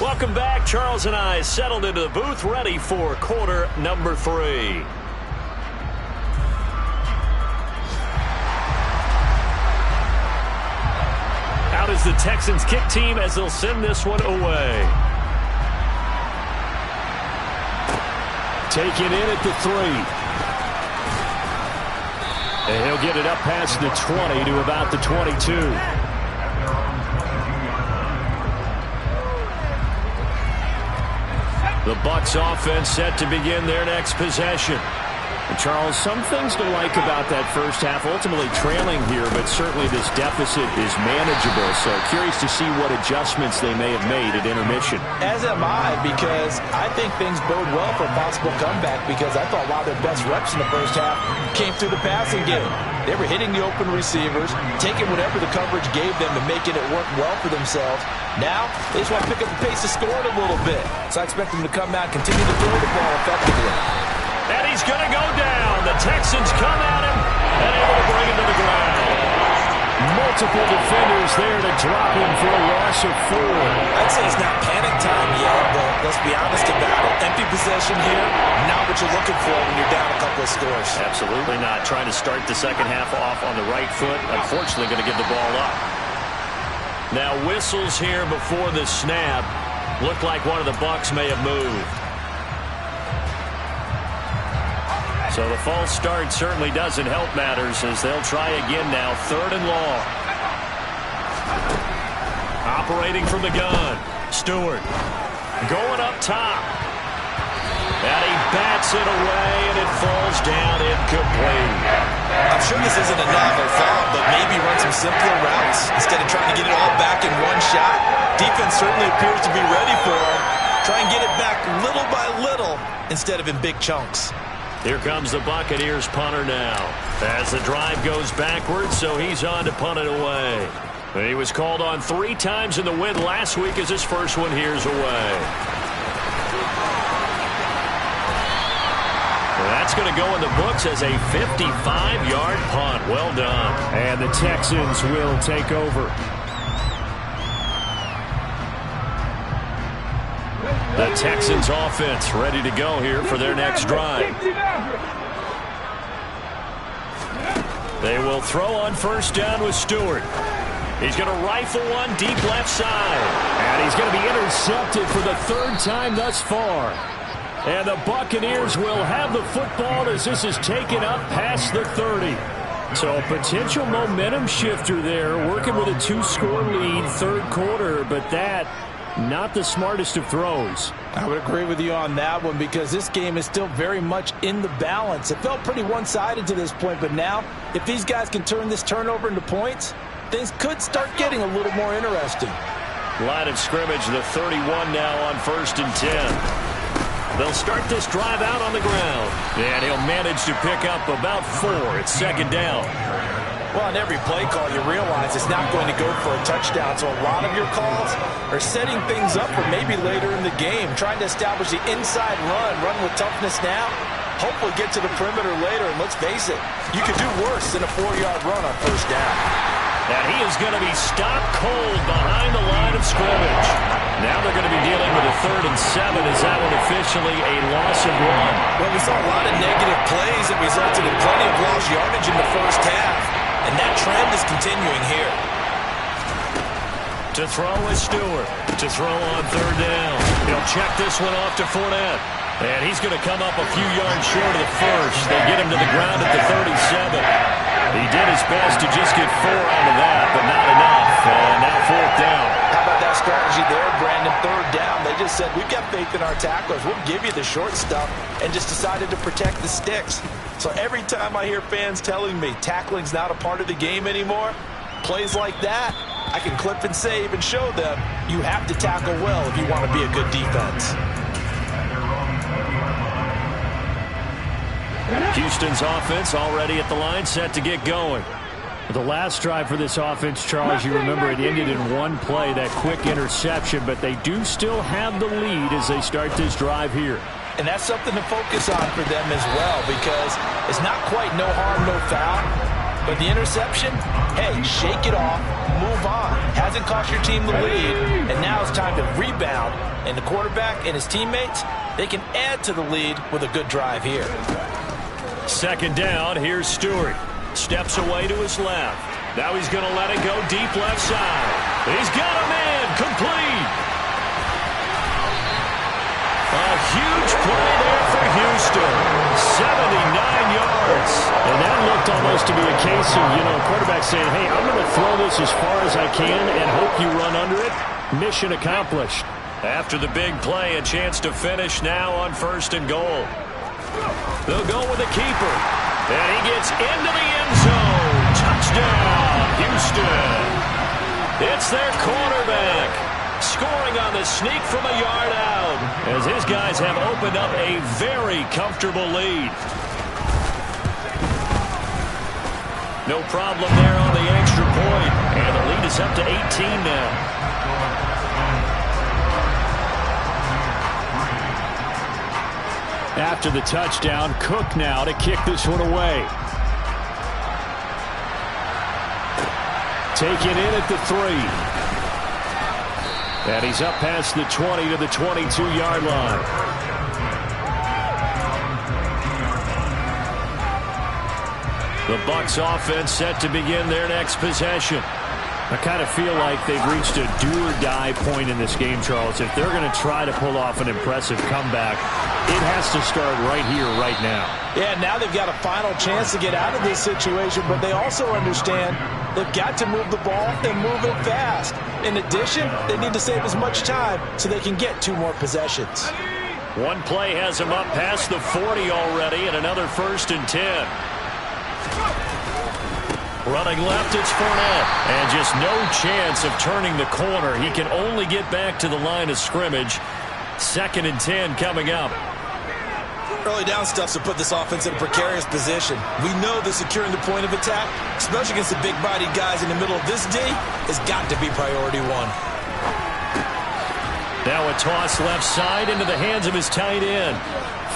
Welcome back. Charles and I settled into the booth, ready for quarter number 3. Out is the Texans kick team as they'll send this one away. Taken in at the 3. And he'll get it up past the 20 to about the 22. The Bucs offense set to begin their next possession. And Charles, some things to like about that first half, ultimately trailing here, but certainly this deficit is manageable. So curious to see what adjustments they may have made at intermission. As am I, because I think things bode well for a possible comeback, because I thought a lot of their best reps in the first half came through the passing game. They were hitting the open receivers, taking whatever the coverage gave them and making it work well for themselves. Now, they just want to pick up the pace of scoring a little bit. So I expect them to come out, continue to throw the ball effectively. And he's going to go down. The Texans come at him and able to bring him to the ground. Multiple defenders there to drop him for a loss of 4. I'd say it's not panic time yet, but let's be honest about it. Empty possession here, not what you're looking for when you're down a couple of scores. Absolutely not. Trying to start the second half off on the right foot. Unfortunately, going to give the ball up. Now whistles here before the snap. Looked like one of the Bucs may have moved. So the false start certainly doesn't help matters as they'll try again now. 3rd and long. Operating from the gun. Stewart going up top. And he bats it away, and it falls down incomplete. I'm sure this isn't a novel thought, but maybe run some simpler routes instead of trying to get it all back in one shot. Defense certainly appears to be ready for him. Try and get it back little by little instead of in big chunks. Here comes the Buccaneers punter now. As the drive goes backwards, so he's on to punt it away. He was called on 3 times in the win last week as his first one here's away. That's going to go in the books as a 55-yard punt. Well done. And the Texans will take over. The Texans offense ready to go here for their next drive. They will throw on first down with Stewart. He's going to rifle one deep left side. And he's going to be intercepted for the 3rd time thus far. And the Buccaneers will have the football as this is taken up past the 30. So a potential momentum shifter there, working with a 2-score lead, 3rd quarter, but that not the smartest of throws. I would agree with you on that one because this game is still very much in the balance. It felt pretty one-sided to this point, but now if these guys can turn this turnover into points, things could start getting a little more interesting. Line of scrimmage, the 31 now on 1st and 10. They'll start this drive out on the ground, and he'll manage to pick up about 4. It's 2nd down. Well, on every play call, you realize it's not going to go for a touchdown, so a lot of your calls are setting things up for maybe later in the game, trying to establish the inside run with toughness now, hopefully get to the perimeter later, and let's face it, you could do worse than a 4-yard run on 1st down. And he is going to be stopped cold behind the line of scrimmage. Now they're going to be dealing with a 3rd and 7 as that one officially a loss of 1. Well, we saw a lot of negative plays that resulted in plenty of lost yardage in the first half, and that trend is continuing here. To throw is Stewart. To throw on 3rd down. He'll check this one off to Fournette. And he's going to come up a few yards short of the first. They get him to the ground at the 37. He did his best to just get 4 out of that, but not enough. And now 4th down. How about that strategy there, Brandon? 3rd down. They just said, we've got faith in our tacklers. We'll give you the short stuff, and just decided to protect the sticks. So every time I hear fans telling me tackling's not a part of the game anymore, plays like that, I can clip and save and show them you have to tackle well if you want to be a good defense. Houston's offense already at the line, set to get going. The last drive for this offense, Charles, you remember it ended in one play, that quick interception, but they do still have the lead as they start this drive here. And that's something to focus on for them as well, because it's not quite no harm, no foul. But the interception, hey, shake it off, move on. Hasn't cost your team the lead, and now it's time to rebound. And the quarterback and his teammates, they can add to the lead with a good drive here. 2nd down, here's Stewart. Steps away to his left. Now he's going to let it go deep left side. He's got a man, complete. A huge play there for Houston. 79 yards. And that looked almost to be a case of, quarterback saying, hey, I'm going to throw this as far as I can and hope you run under it. Mission accomplished. After the big play, a chance to finish now on 1st and goal. They'll go with the keeper. And he gets into the end zone. Touchdown, Houston. It's their quarterback. Scoring on the sneak from a yard out, as his guys have opened up a very comfortable lead. No problem there on the extra point, and the lead is up to 18 now. After the touchdown, Cook now to kick this one away. Taken in at the 3. And he's up past the 20 to the 22-yard line. The Bucs offense set to begin their next possession. I kind of feel like they've reached a do-or-die point in this game, Charles. If they're going to try to pull off an impressive comeback, it has to start right here, right now. Yeah, now they've got a final chance to get out of this situation, but they also understand they've got to move the ball and move it fast. In addition, they need to save as much time so they can get 2 more possessions. One play has them up past the 40 already, and another 1st and 10. Running left, it's Fournette. And just no chance of turning the corner. He can only get back to the line of scrimmage. 2nd and 10 coming up. Early down stuff to put this offense in a precarious position. We know that securing the point of attack, especially against the big-bodied guys in the middle of this D, has got to be priority 1. Now a toss left side into the hands of his tight end.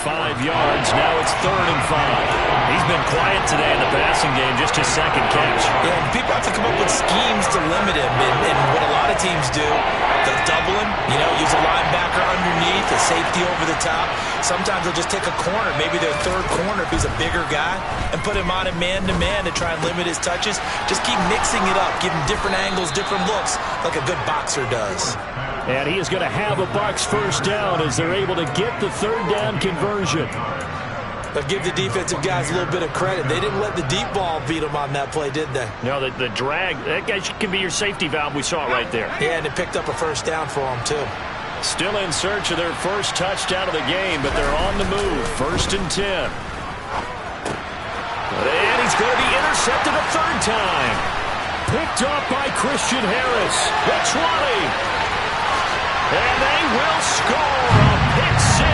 5 yards. Now it's 3rd and 5. He's been quiet today in the passing game, just his 2nd catch. Yeah, and people have to come up with schemes to limit him. And what a lot of teams do, they'll double him, use a linebacker underneath, a safety over the top. Sometimes they'll just take a corner, maybe their 3rd corner if he's a bigger guy, and put him on a man-to-man to try and limit his touches. Just keep mixing it up, give him different angles, different looks, like a good boxer does. And he is going to have a Bucs 1st down as they're able to get the 3rd down conversion. But give the defensive guys a little bit of credit. They didn't let the deep ball beat them on that play, did they? No, the drag, that guy can be your safety valve. We saw it right there. Yeah, and it picked up a 1st down for them, too. Still in search of their 1st touchdown of the game, but they're on the move. 1st and 10. And he's going to be intercepted a 3rd time. Picked up by Christian Harris. The 20. And they will score a pick 6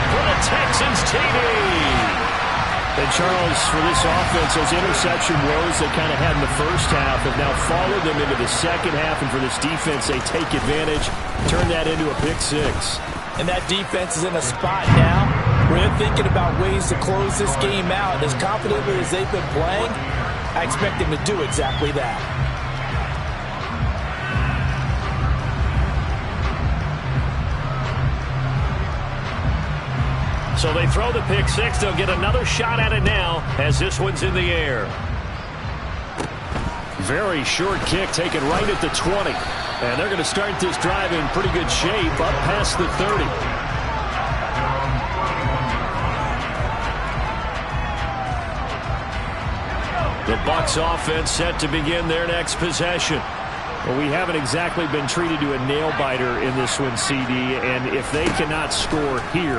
for the Texans TD. And Charles, for this offense, those interception woes they kind of had in the 1st half have now followed them into the 2nd half. And for this defense, they take advantage, turn that into a pick 6. And that defense is in a spot now where they're thinking about ways to close this game out. As confidently as they've been playing, I expect them to do exactly that. So they throw the pick 6. They'll get another shot at it now as this one's in the air. Very short kick taken right at the 20. And they're going to start this drive in pretty good shape up past the 30. The Bucs offense set to begin their next possession. Well, we haven't exactly been treated to a nail-biter in this one, CD, and if they cannot score here,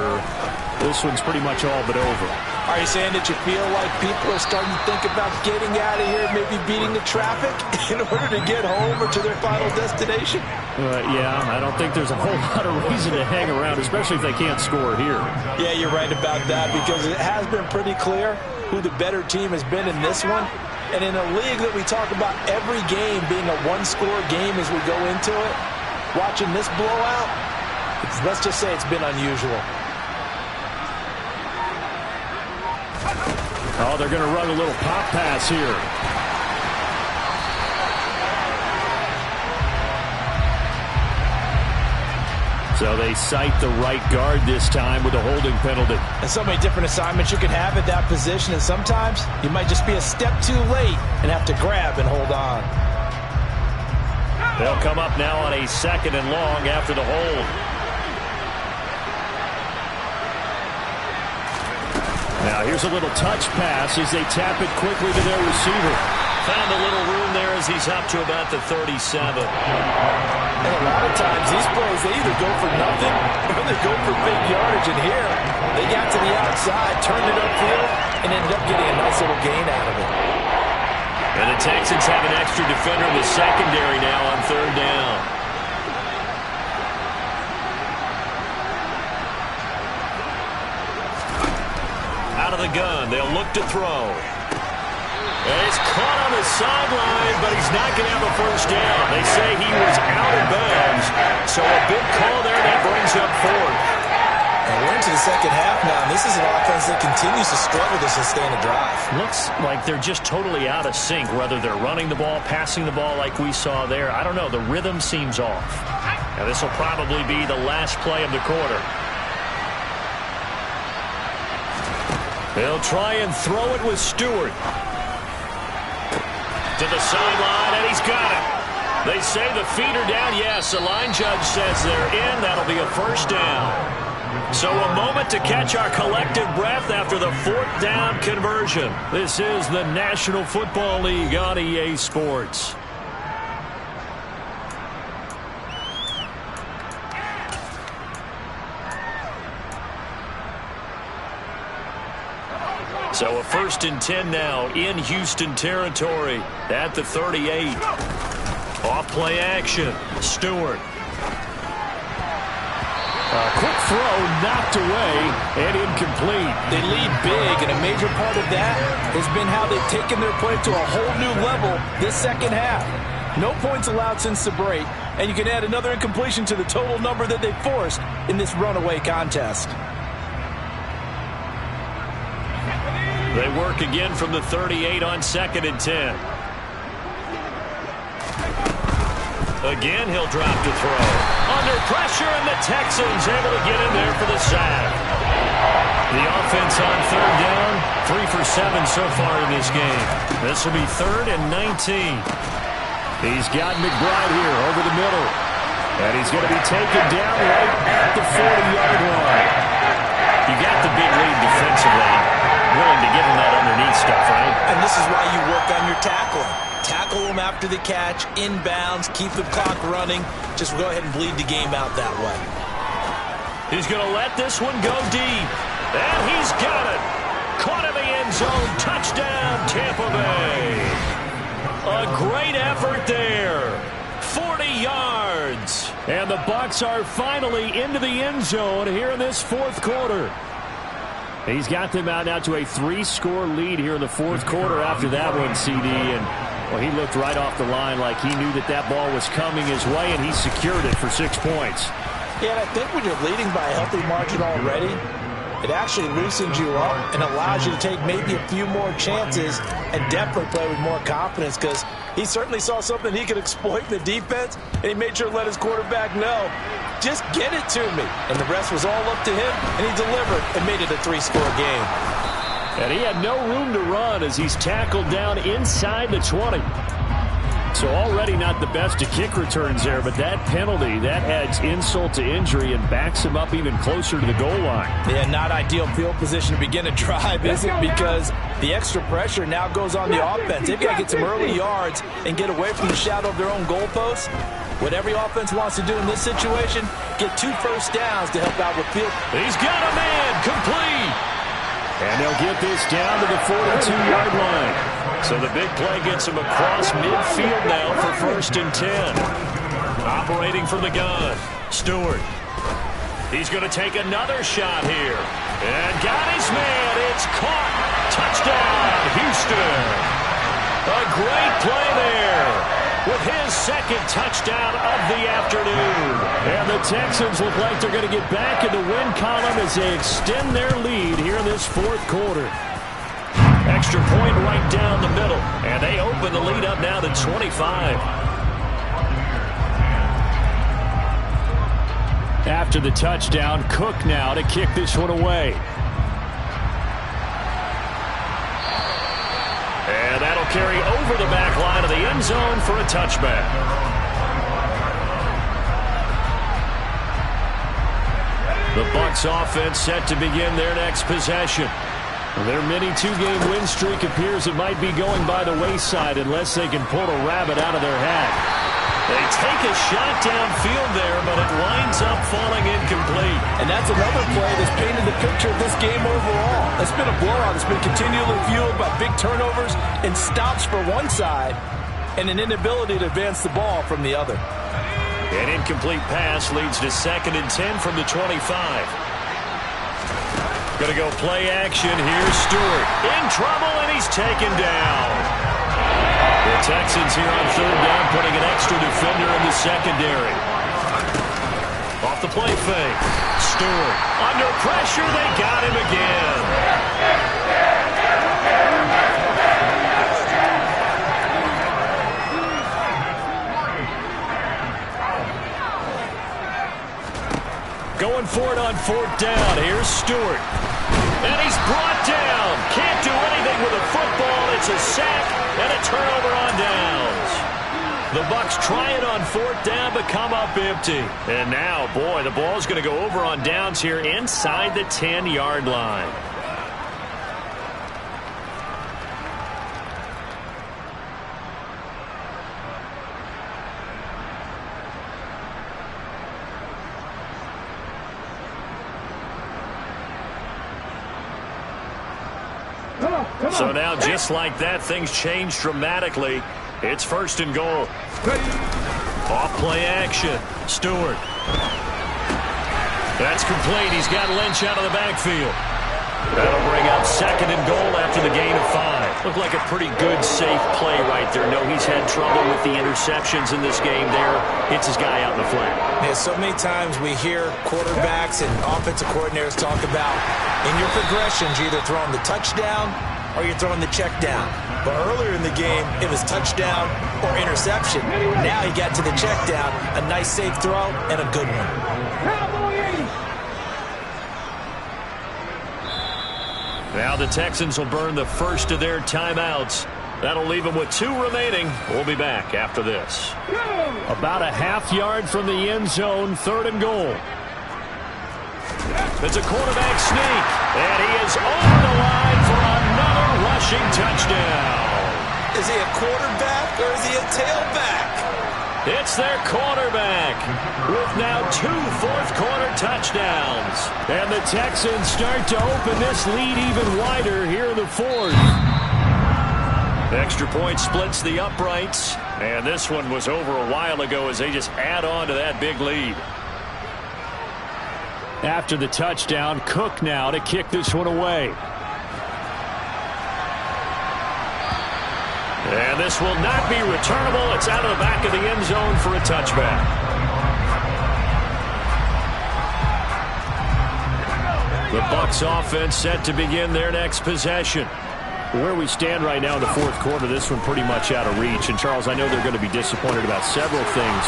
this one's pretty much all but over. Are you saying that you feel like people are starting to think about getting out of here, maybe beating the traffic in order to get home or to their final destination? Yeah, I don't think there's a whole lot of reason to hang around, especially if they can't score here. Yeah, you're right about that, because it has been pretty clear who the better team has been in this one. And in a league that we talk about every game being a one-score game as we go into it, watching this blowout, let's just say it's been unusual. Oh, they're going to run a little pop pass here. So they cite the right guard this time with a holding penalty. And so many different assignments you can have at that position, and sometimes you might just be a step too late and have to grab and hold on. They'll come up now on a 2nd and long after the hold. Now here's a little touch pass as they tap it quickly to their receiver. Found a little room there as he's up to about the 37. And a lot of times these plays, they either go for nothing or they go for big yardage. And here, they got to the outside, turned it upfield, and ended up getting a nice little gain out of it. And the Texans have an extra defender in the secondary now on 3rd down. Out of the gun, they'll look to throw. He's caught on the sideline, but he's not going to have a first down. They say he was out of bounds, so a big call there that brings up 4th. And we're into the second half now, and this is an offense that continues to struggle to sustain a drive. Looks like they're just totally out of sync, whether they're running the ball, passing the ball like we saw there. I don't know. The rhythm seems off. Now, this will probably be the last play of the quarter. They'll try and throw it with Stewart. To the sideline, and he's got it. They say the feet are down. Yes, the line judge says they're in. That'll be a first down. So a moment to catch our collective breath after the 4th down conversion. This is the National Football League on EA Sports. So a 1st and 10 now in Houston territory at the 38. Off play action. Stewart. A quick throw knocked away and incomplete. They lead big, and a major part of that has been how they've taken their play to a whole new level this second half. No points allowed since the break, and you can add another incompletion to the total number that they forced in this runaway contest. They work again from the 38 on 2nd and 10. Again, he'll drop to throw. Under pressure, and the Texans able to get in there for the sack. The offense on 3rd down, 3 for 7 so far in this game. This will be 3rd and 19. He's got McBride here over the middle. And he's going to be taken down right at the 40-yard line. You got the big lead defensively. Willing to give him that underneath stuff, right? And this is why you work on your tackling. Tackle him after the catch, inbounds, keep the clock running. Just go ahead and bleed the game out that way. He's going to let this one go deep. And he's got it. Caught in the end zone. Touchdown, Tampa Bay. A great effort there. 40 yards. And the Bucs are finally into the end zone here in this 4th quarter. He's got them out now to a 3-score lead here in the 4th quarter after that one, CD. And, well, he looked right off the line like he knew that that ball was coming his way, and he secured it for 6 points. Yeah, and I think when you're leading by a healthy margin already, it actually loosens you up and allows you to take maybe a few more chances and definitely play with more confidence, because he certainly saw something he could exploit in the defense, and he made sure to let his quarterback know, just get it to me. And the rest was all up to him, and he delivered and made it a 3-score game. And he had no room to run as he's tackled down inside the 20. So already not the best of kick returns there, but that penalty, that adds insult to injury and backs him up even closer to the goal line. Yeah, not ideal field position to begin a drive, is it? Because the extra pressure now goes on the offense. They've got to get some early yards and get away from the shadow of their own goalposts. What every offense wants to do in this situation, get 2 first downs to help out with field. He's got a man, complete. And they'll get this down to the 42-yard line. So the big play gets him across midfield now for 1st and 10. Operating from the gun, Stewart. He's going to take another shot here. And got his man. It's caught. Touchdown, Houston. A great play there with his 2nd touchdown of the afternoon. And the Texans look like they're going to get back in the win column as they extend their lead here in this 4th quarter. Extra point right down the middle. And they open the lead up now to 25. After the touchdown, Cook now to kick this one away. And that'll carry over the back line of the end zone for a touchback. The Bucs offense set to begin their next possession. Their mini 2-game win streak appears it might be going by the wayside unless they can pull a rabbit out of their hat. They take a shot downfield there, but it winds up falling incomplete. And that's another play that's painted the picture of this game overall. It's been a blowout. It's been continually fueled by big turnovers and stops for one side and an inability to advance the ball from the other. An incomplete pass leads to 2nd and 10 from the 25. Going to go play action. Here's Stewart. In trouble, and he's taken down. The Texans here on 3rd down, putting an extra defender in the secondary. Off the play fake. Stewart under pressure. They got him again. Going for it on 4th down. Here's Stewart. And he's brought down. Can't do anything with a football. It's a sack and a turnover on downs. The Bucs try it on 4th down, but come up empty. And now, boy, the ball's going to go over on downs here inside the 10-yard line. So now, just like that, things change dramatically. It's 1st and goal. Off play action. Stewart. That's complete. He's got Lynch out of the backfield. That'll bring up 2nd and goal after the gain of 5. Looked like a pretty good, safe play right there. No, he's had trouble with the interceptions in this game there. Hits his guy out in the flat. Yeah, so many times we hear quarterbacks and offensive coordinators talk about in your progressions, you're either throwing the touchdown or you're throwing the check down. But earlier in the game, it was touchdown or interception. Now he got to the check down, a nice safe throw, and a good one. Now the Texans will burn the first of their timeouts. That'll leave them with 2 remaining. We'll be back after this. About a half-yard from the end zone, 3rd and goal. It's a quarterback sneak, and he is over the line for another rushing touchdown. Is he a quarterback or is he a tailback? It's their quarterback with now 2 fourth-quarter touchdowns. And the Texans start to open this lead even wider here in the 4th. Extra point splits the uprights, and this one was over a while ago as they just add on to that big lead. After the touchdown, Cook now to kick this one away. And this will not be returnable. It's out of the back of the end zone for a touchback. The Bucs offense set to begin their next possession. Where we stand right now in the fourth quarter, this one pretty much out of reach. And, Charles, I know they're going to be disappointed about several things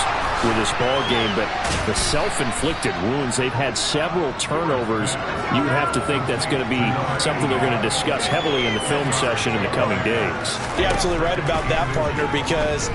with this ball game, but the self-inflicted wounds, they've had several turnovers. You would have to think that's going to be something they're going to discuss heavily in the film session in the coming days. You're absolutely right about that, partner, because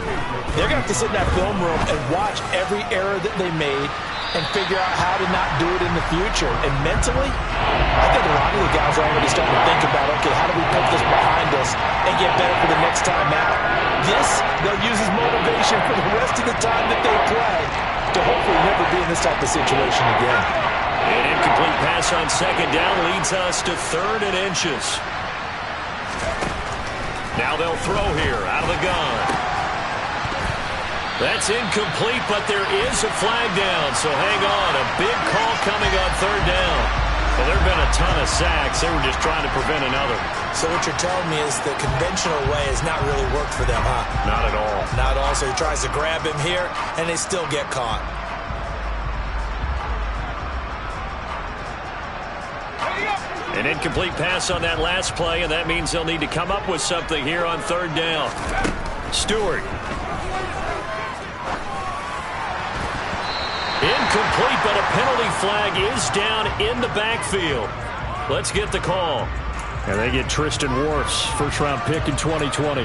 they're going to have to sit in that film room and watch every error that they made and figure out how to not do it in the future. And mentally, I think a lot of the guys are already starting to think about, okay, how do we put this behind us and get better for the next time out? This, they'll use as motivation for the rest of the time that they play to hopefully never be in this type of situation again. An incomplete pass on second down leads us to 3rd and inches. Now they'll throw here out of the gun. That's incomplete, but there is a flag down, so hang on. A big call coming on 3rd down. Well, there have been a ton of sacks. They were just trying to prevent another. So what you're telling me is the conventional way has not really worked for them, huh? Not at all. Not at all. So he tries to grab him here, and they still get caught. An incomplete pass on that last play, and that means they'll need to come up with something here on 3rd down. Stewart. Incomplete, but a penalty flag is down in the backfield. Let's get the call. And they get Tristan Wirfs, first-round pick in 2020.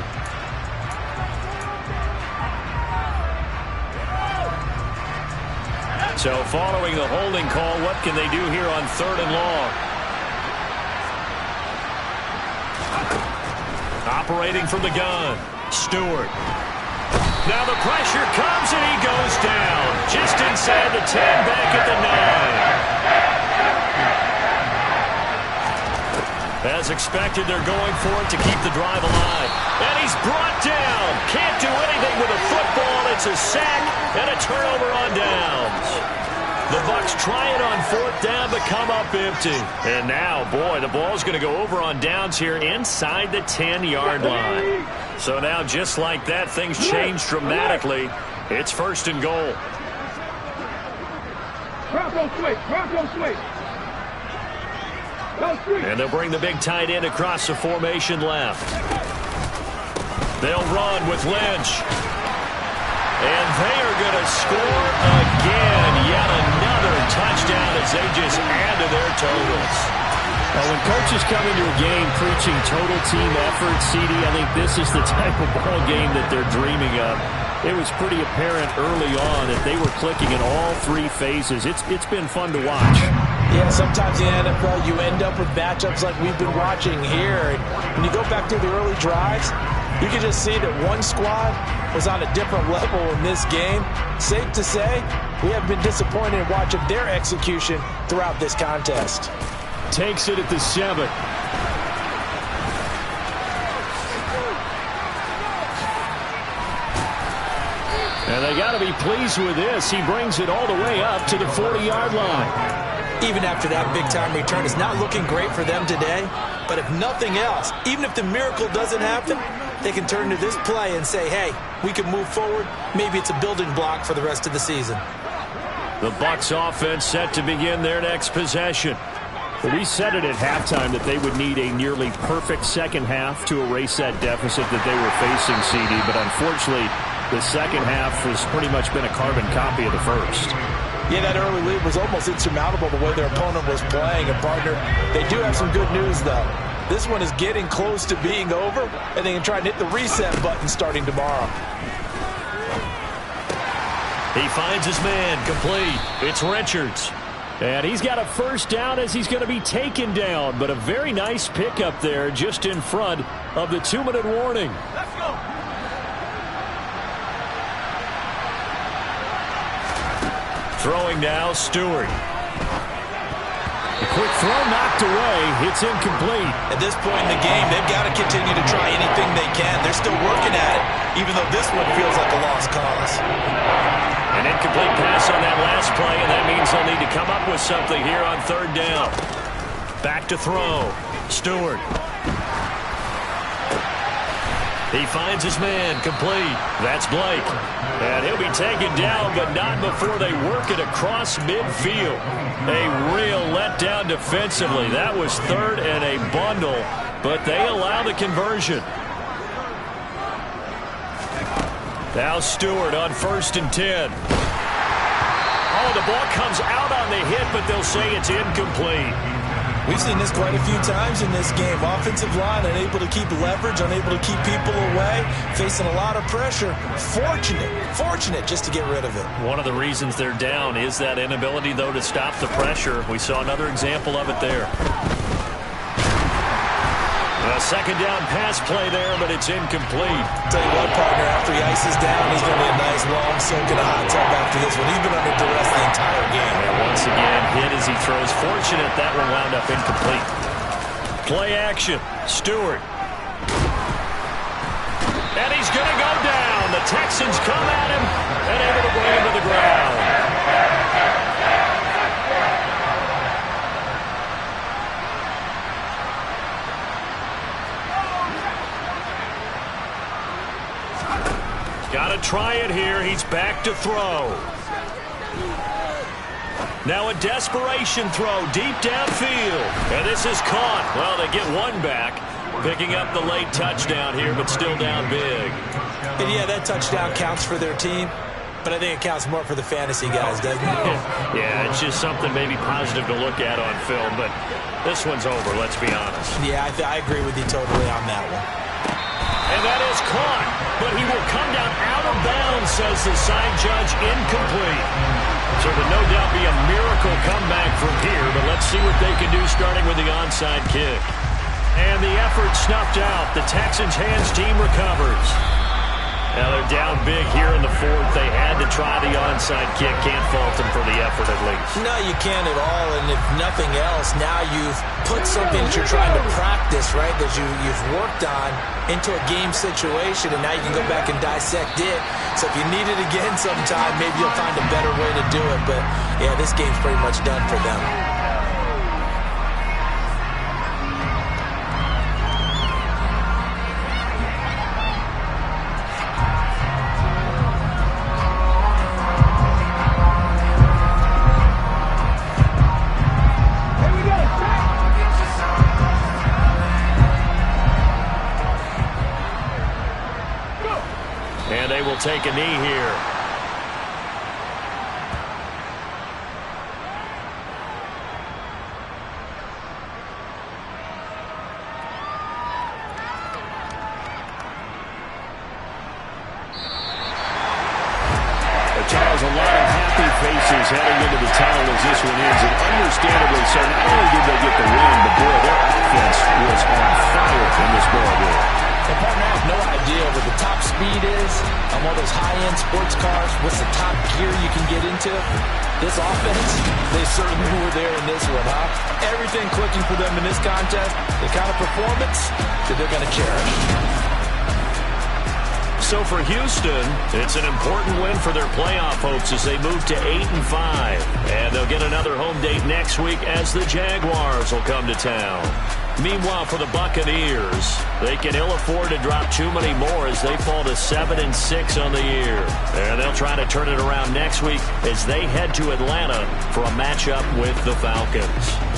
So following the holding call, what can they do here on 3rd and long? Operating from the gun, Stewart. Now the pressure comes and he goes down. Just inside the 10, back at the 9. As expected, they're going for it to keep the drive alive. And he's brought down. Can't do anything with a football. It's a sack and a turnover on downs. The Bucs try it on 4th down, but come up empty. And now, boy, the ball's going to go over on downs here inside the 10-yard line. So now, just like that, things change dramatically. It's 1st and goal. And they'll bring the big tight end across the formation left. They'll run with Lynch. And they are going to score again. Yet another touchdown as they just add to their totals. Well, when coaches come into a game preaching total team effort, CD, I think this is the type of ball game that they're dreaming of. It was pretty apparent early on that they were clicking in all 3 phases. It's been fun to watch. Yeah, sometimes in the NFL you end up with matchups like we've been watching here. And when you go back to the early drives, you can just see that one squad was on a different level in this game. Safe to say, we have been disappointed in watching their execution throughout this contest. Takes it at the 7. And they got to be pleased with this. He brings it all the way up to the 40-yard line. Even after that big-time return, it's not looking great for them today. But if nothing else, even if the miracle doesn't happen, they can turn to this play and say, hey, we can move forward. Maybe it's a building block for the rest of the season. The Bucs offense set to begin their next possession. Well, we said it at halftime that they would need a nearly perfect second half to erase that deficit that they were facing, CD. But unfortunately, the second half has pretty much been a carbon copy of the first. Yeah, that early lead was almost insurmountable the way their opponent was playing. And, partner, they do have some good news, though. This one is getting close to being over, and they can try and hit the reset button starting tomorrow. He finds his man, complete. It's Richards. And he's got a first down as he's going to be taken down. But a very nice pickup there just in front of the 2-minute warning. Let's go. Throwing now, Stewart. A quick throw knocked away. It's incomplete. At this point in the game, they've got to continue to try anything they can. They're still working at it, even though this one feels like a lost cause. An incomplete pass on that last play, and that means they'll need to come up with something here on 3rd down. Back to throw. Stewart. He finds his man, complete. That's Blake. And he'll be taken down, but not before they work it across midfield. A real letdown defensively. That was third and a bundle, but they allow the conversion. Now Stewart on 1st and 10. Oh, the ball comes out on the hit, but they'll say it's incomplete. We've seen this quite a few times in this game. Offensive line unable to keep leverage, unable to keep people away, facing a lot of pressure. Fortunate just to get rid of it. One of the reasons they're down is that inability, though, to stop the pressure. We saw another example of it there. A second down pass play there, but it's incomplete. Tell you what, partner, after he ices down, he's going to be a nice long soak in a hot tub after this one. He's been under duress the entire game. And once again, hit as he throws. Fortunate that one wound up incomplete. Play action. Stewart. And he's going to go down. The Texans come at him and able to bring him to the ground. Got to try it here. He's back to throw. Now a desperation throw deep downfield. And this is caught. Well, they get one back. Picking up the late touchdown here, but still down big. And yeah, that touchdown counts for their team, but I think it counts more for the fantasy guys, doesn't it? Yeah, it's just something maybe positive to look at on film, but this one's over, let's be honest. Yeah, I agree with you totally on that one. And that is caught, but he will come down out of bounds, says the side judge, incomplete. So there no doubt be a miracle comeback from here, but let's see what they can do starting with the onside kick. And the effort snuffed out. The Texans' hands team recovers. Now they're down big here in the fourth. They had to try the onside kick. Can't fault them for the effort at least. No, you can't at all. And if nothing else, now you've put something that you're trying to practice, right, that you've worked on into a game situation, and now you can go back and dissect it. So if you need it again sometime, maybe you'll find a better way to do it. But, yeah, this game's pretty much done for them. Take a knee here. Charles, a lot of happy faces heading into the tunnel as this one ends, and understandably so. Not only did they get the win, but boy, their offense was on fire in this ball game. The partner, I have no idea what the top speed is on one of those high-end sports cars. What's the top gear you can get into? This offense, they certainly were there in this one, huh? Everything clicking for them in this contest, the kind of performance that they're going to cherish. So for Houston, it's an important win for their playoff hopes as they move to 8-5. And they'll get another home date next week as the Jaguars will come to town. Meanwhile, for the Buccaneers, they can ill afford to drop too many more as they fall to 7-6 on the year. And they'll try to turn it around next week as they head to Atlanta for a matchup with the Falcons.